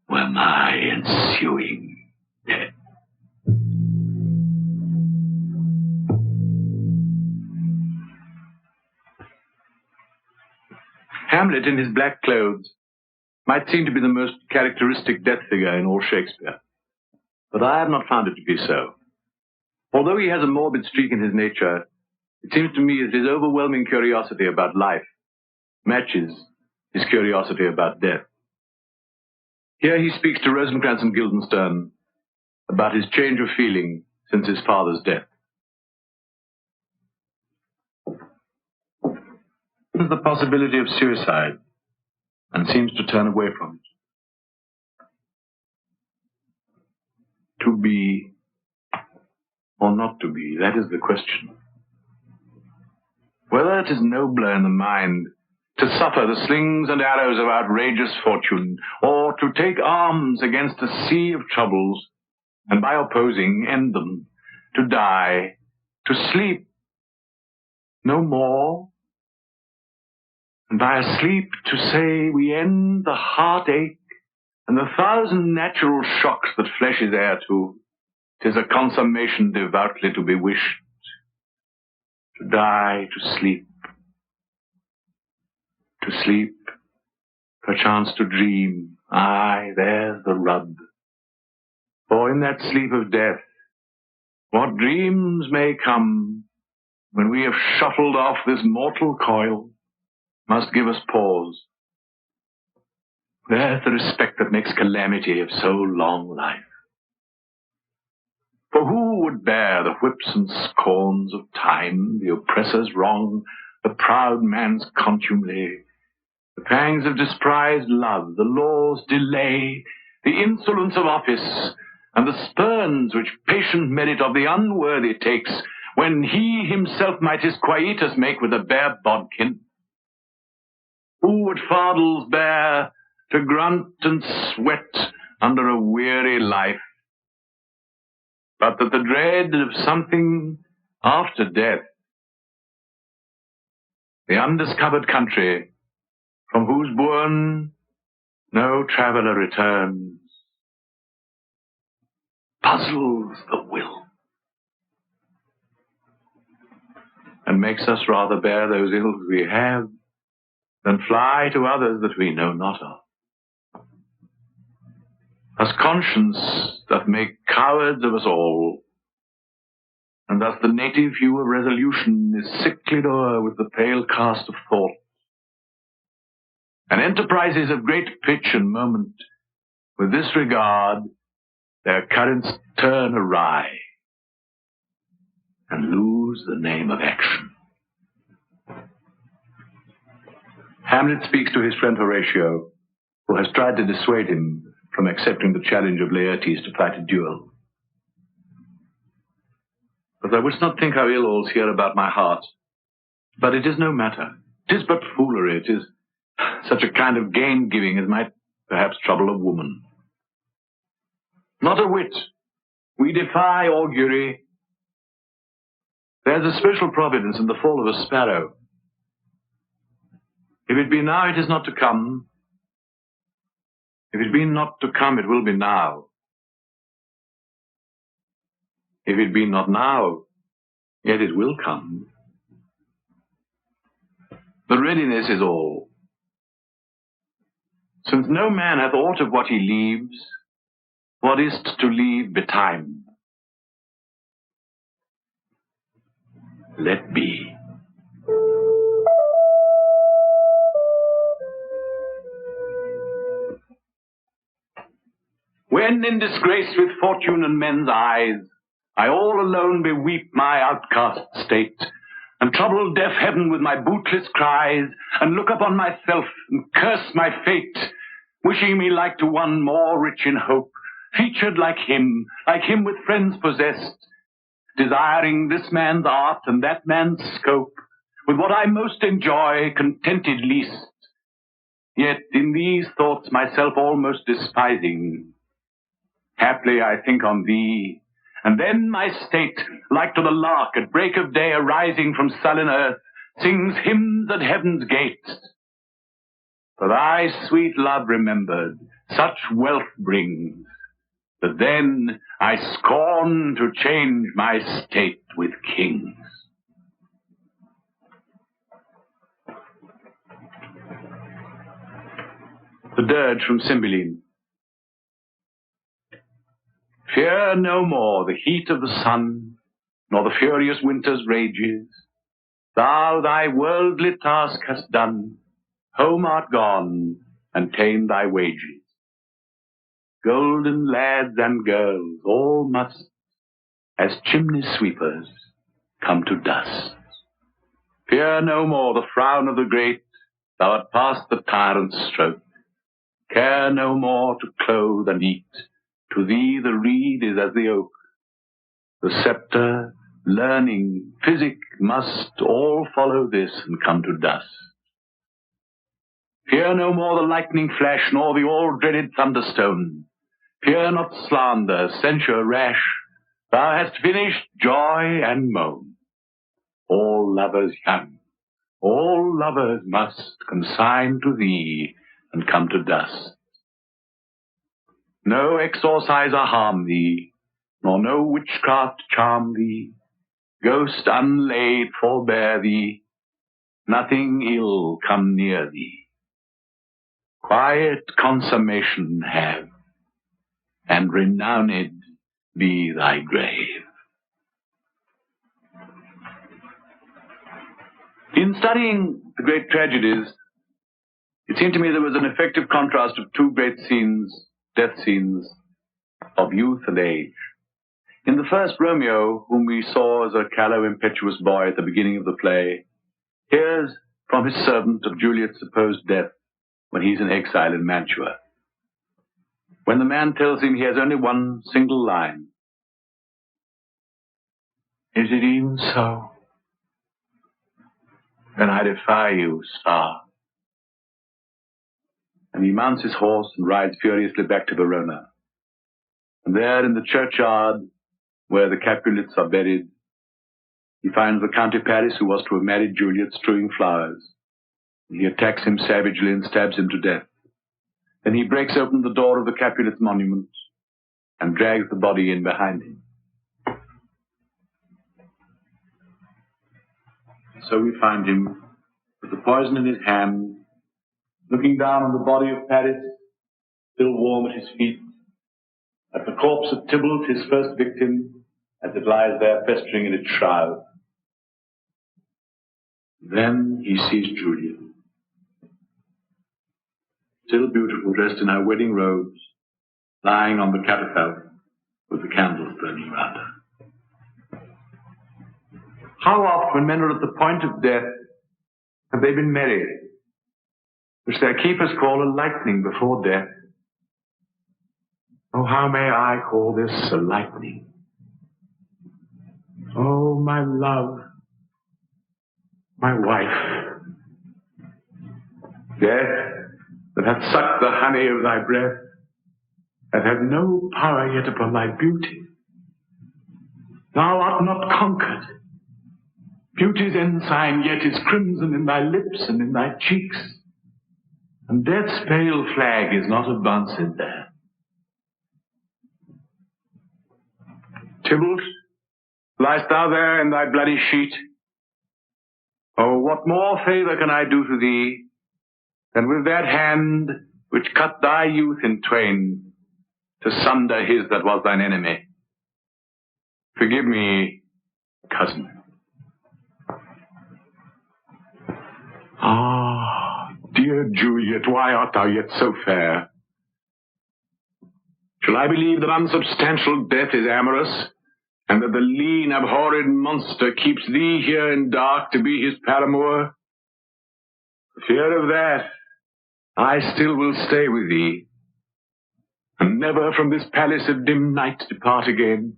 [SPEAKER 4] were my ensuing death.
[SPEAKER 2] Hamlet in his black clothes might seem to be the most characteristic death figure in all Shakespeare, but I have not found it to be so. Although he has a morbid streak in his nature, it seems to me that his overwhelming curiosity about life matches his curiosity about death. Here he speaks to Rosencrantz and Guildenstern about his change of feeling since his father's death. There's the possibility of suicide and seems to turn away from it. To be or not to be, that is the question. Whether it is nobler in the mind to suffer the slings and arrows of outrageous fortune, or to take arms against a sea of troubles, and by opposing end them, to die, to sleep, no more, and by a sleep to say we end the heartache and the thousand natural shocks that flesh is heir to. 'Tis a consummation devoutly to be wished, to die, to sleep, perchance to dream. Aye, there's the rub. For in that sleep of death, what dreams may come when we have shuffled off this mortal coil must give us pause. There's the respect that makes calamity of so long life. For who would bear the whips and scorns of time, the oppressor's wrong, the proud man's contumely, the pangs of despised love, the law's delay, the insolence of office, and the spurns which patient merit of the unworthy takes, when he himself might his quietus make with a bare bodkin? Who would fardels bear to grunt and sweat under a weary life, but that the dread of something after death, the undiscovered country from whose bourne no traveller returns, puzzles the will, and makes us rather bear those ills we have than fly to others that we know not of. As conscience doth make cowards of us all, and thus the native hue of resolution is sicklied o'er with the pale cast of thought, and enterprises of great pitch and moment, with this regard, their currents turn awry, and lose the name of action. Hamlet speaks to his friend Horatio, who has tried to dissuade him from accepting the challenge of Laertes to fight a duel. But thou wouldst not think how ill all's here about my heart. But it is no matter. 'Tis but foolery. 'Tis such a kind of gain-giving as might perhaps trouble a woman. Not a whit. We defy augury. There's a special providence in the fall of a sparrow. If it be now, it is not to come. If it be not to come, it will be now. If it be not now, yet it will come. The readiness is all. Since no man hath aught of what he leaves, what is't to leave betime? Let be. When in disgrace with fortune and men's eyes, I all alone beweep my outcast state, and trouble deaf heaven with my bootless cries, and look upon myself and curse my fate, wishing me like to one more rich in hope, featured like him with friends possessed, desiring this man's art and that man's scope, with what I most enjoy, contented least, yet in these thoughts myself almost despising. Haply I think on thee, and then my state, like to the lark at break of day arising from sullen earth, sings hymns at heaven's gates. For thy sweet love remembered, such wealth brings, that then I scorn to change my state with kings. The dirge from Cymbeline. Fear no more the heat of the sun, nor the furious winter's rages. Thou thy worldly task hast done, home art gone, and ta'en thy wages. Golden lads and girls all must, as chimney sweepers, come to dust. Fear no more the frown of the great, thou art past the tyrant's stroke. Care no more to clothe and eat, to thee the reed is as the oak. The sceptre, learning, physic must all follow this and come to dust. Fear no more the lightning flash, nor the all-dreaded thunderstone. Fear not slander, censure rash. Thou hast finished joy and moan. All lovers young, all lovers must consign to thee and come to dust. No exorciser harm thee, nor no witchcraft charm thee, ghost unlaid forbear thee, nothing ill come near thee. Quiet consummation have, and renowned be thy grave. In studying the great tragedies, it seemed to me there was an effective contrast of two great scenes, death scenes, of youth and age. In the first, Romeo, whom we saw as a callow, impetuous boy at the beginning of the play, hears from his servant of Juliet's supposed death when he's in exile in Mantua. When the man tells him he has only one single line, "Is it even so? Then I defy you, star." And he mounts his horse and rides furiously back to Verona. And there in the churchyard, where the Capulets are buried, he finds the Count of Paris, who was to have married Juliet, strewing flowers. He attacks him savagely and stabs him to death. Then he breaks open the door of the Capulets' monument and drags the body in behind him. So we find him with the poison in his hand, looking down on the body of Paris, still warm at his feet, at the corpse of Tybalt, his first victim, as it lies there festering in its shroud. Then he sees Juliet, still beautiful, dressed in her wedding robes, lying on the catafalque with the candles burning round her. How oft, when men are at the point of death, have they been merry, which their keepers call a lightning before death? Oh, how may I call this a lightning? Oh, my love, my wife, death, that hath sucked the honey of thy breath, hath had no power yet upon thy beauty. Thou art not conquered. Beauty's ensign yet is crimson in thy lips and in thy cheeks, and death's pale flag is not advanced there. Tybalt, liest thou there in thy bloody sheet? Oh, what more favour can I do to thee than with that hand which cut thy youth in twain, to sunder his that was thine enemy? Forgive me, cousin. Ah, dear Juliet, why art thou yet so fair? Shall I believe that unsubstantial death is amorous, and that the lean, abhorred monster keeps thee here in dark to be his paramour? For fear of that, I still will stay with thee, and never from this palace of dim night depart again.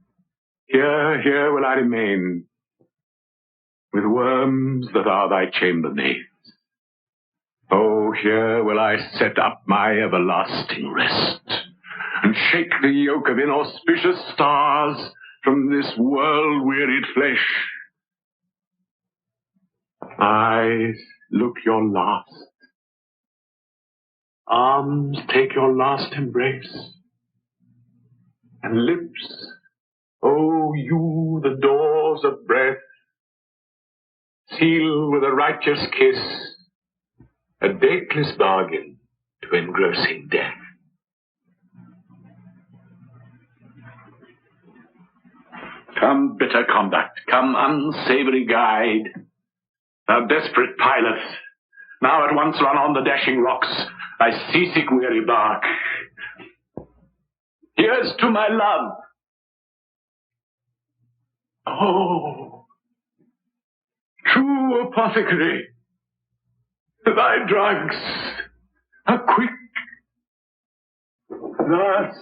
[SPEAKER 2] Here will I remain, with worms that are thy chambermaids. Oh, here will I set up my everlasting rest, and shake the yoke of inauspicious stars from this world-wearied flesh. Eyes, look your last. Arms, take your last embrace. And lips, oh, you, the doors of breath, seal with a righteous kiss a dateless bargain to engrossing death. Come, bitter conduct, come, unsavory guide, thou desperate pilot, now at once run on the dashing rocks, thy seasick weary bark. Here's to my love. Oh, true apothecary, thy drugs are quick. Thus,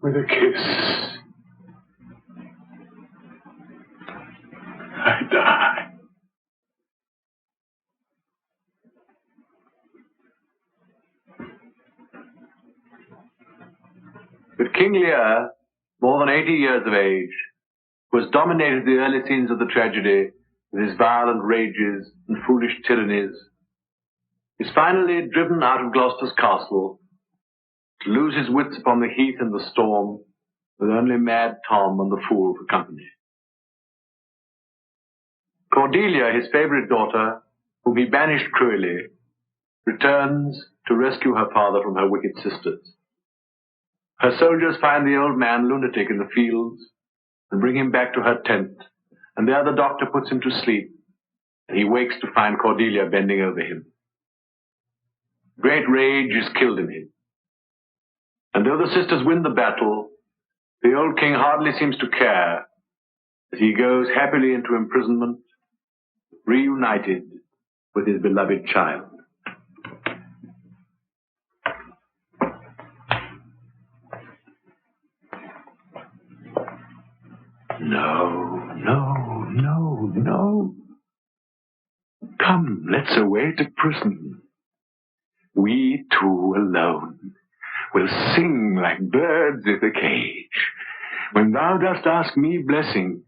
[SPEAKER 2] with a kiss, I die. But King Lear, more than 80 years of age, who has dominated the early scenes of the tragedy with his violent rages and foolish tyrannies, is finally driven out of Gloucester's castle to lose his wits upon the heath in the storm, with only Mad Tom and the fool for company. Cordelia, his favourite daughter, whom he banished cruelly, returns to rescue her father from her wicked sisters. Her soldiers find the old man lunatic in the fields and bring him back to her tent, and there the doctor puts him to sleep, and he wakes to find Cordelia bending over him. Great rage is killed in him, and though the sisters win the battle, the old king hardly seems to care, as he goes happily into imprisonment, reunited with his beloved child.
[SPEAKER 3] No, no, no, no. Come, let's away to prison. We two alone will sing like birds in the cage. When thou dost ask me blessing,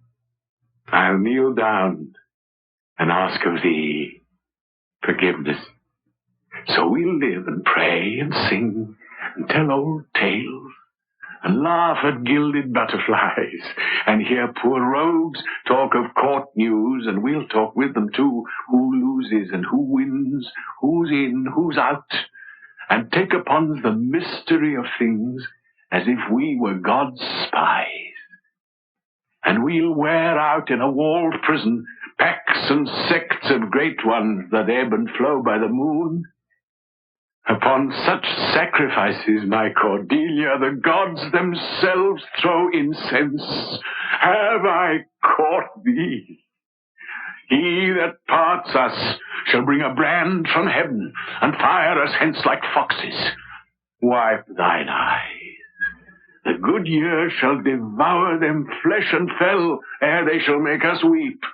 [SPEAKER 3] I'll kneel down and ask of thee forgiveness. So we'll live and pray and sing and tell old tales and laugh at gilded butterflies and hear poor rogues talk of court news, and we'll talk with them too, who loses and who wins, who's in, who's out, and take upon the mystery of things as if we were God's spies. And we'll wear out in a walled prison packs and sects of great ones that ebb and flow by the moon. Upon such sacrifices, my Cordelia, the gods themselves throw incense. Have I caught thee? He that parts us shall bring a brand from heaven and fire us hence like foxes. Wipe thine eyes. The good year shall devour them flesh and fell ere they shall make us weep.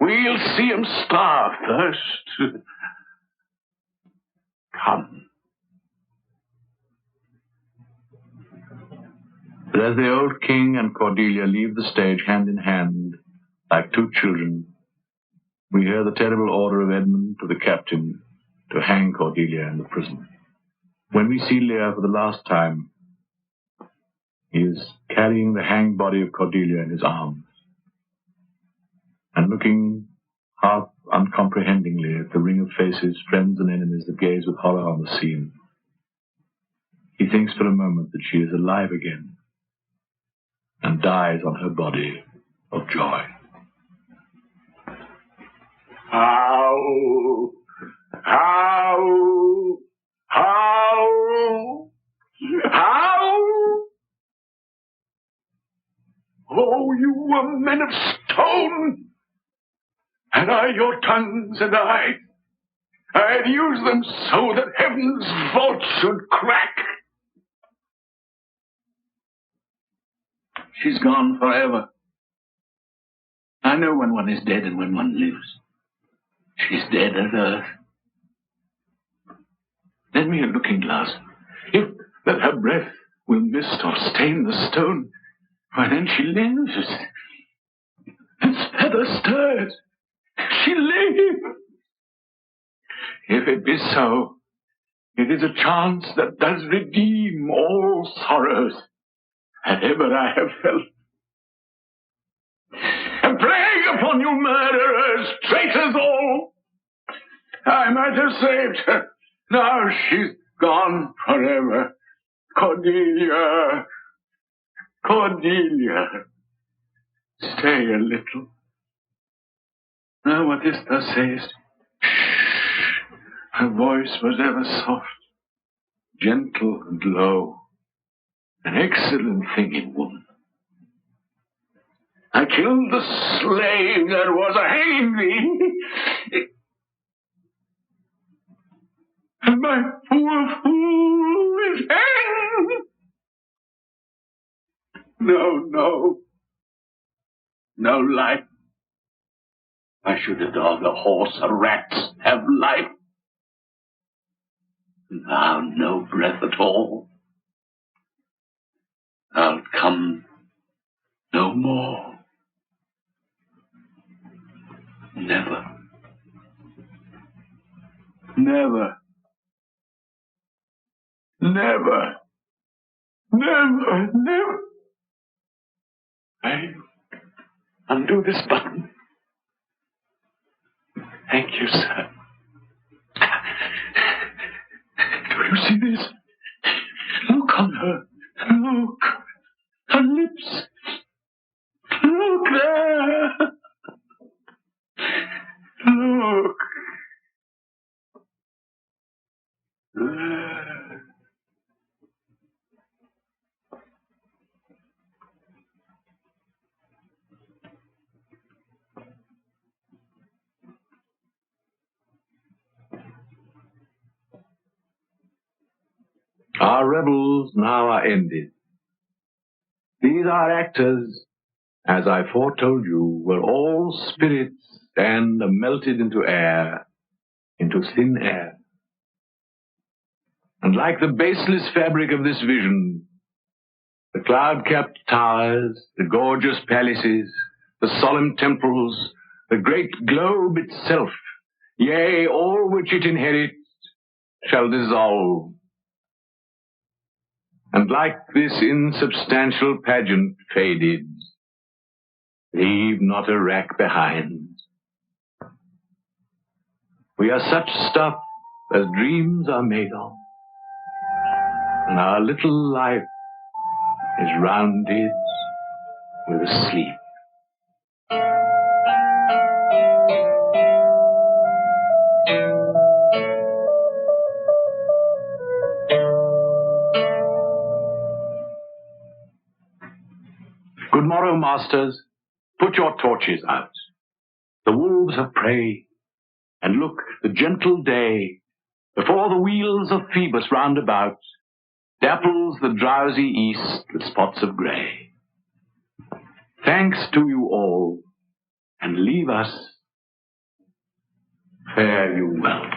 [SPEAKER 3] We'll see 'em starve first. Come.
[SPEAKER 2] But as the old king and Cordelia leave the stage hand in hand, like two children, we hear the terrible order of Edmund to the captain to hang Cordelia in the prison. When we see Lear for the last time, he is carrying the hanged body of Cordelia in his arms, and looking half uncomprehendingly at the ring of faces, friends and enemies that gaze with horror on the scene. He thinks for a moment that she is alive again, and dies on her body of joy.
[SPEAKER 3] How? Oh, you were men of stone, and I your tongues and eyes. I'd use them so that heaven's vault should crack. She's gone forever. I know when one is dead and when one lives. She's dead as earth. Lend me a looking glass. If that her breath will mist or stain the stone, why then she lives. Its feather stirs. She lives. If it be so, it is a chance that does redeem all sorrows that ever I have felt. A plague upon you murderers, traitors all! I might have saved her. Now she's gone forever. Cordelia, Cordelia, stay a little. Now what is thou sayest? Shh. Her voice was ever soft, gentle and low, an excellent thing in woman. I killed the slave that was a hanging thee, and my poor fool is hanged. No life. Why should a dog, a horse, a rat have life? Thou no breath at all. Thou'lt come no more. Never. Never. Never. Never. Never. I undo this button. Thank you, sir. Do you see this? Look on her. Look. Her lips. Look there. Look. There.
[SPEAKER 2] Our revels now are ended. These our actors, as I foretold you, were all spirits and melted into air, into thin air. And like the baseless fabric of this vision, the cloud-capped towers, the gorgeous palaces, the solemn temples, the great globe itself, yea, all which it inherits, shall dissolve. And like this insubstantial pageant faded, leave not a rack behind. We are such stuff as dreams are made of, and our little life is rounded with a sleep. Good morrow, masters. Put your torches out. The wolves have prey, and look, the gentle day, before the wheels of Phoebus round about, dapples the drowsy east with spots of grey. Thanks to you all, and leave us. Fare you well.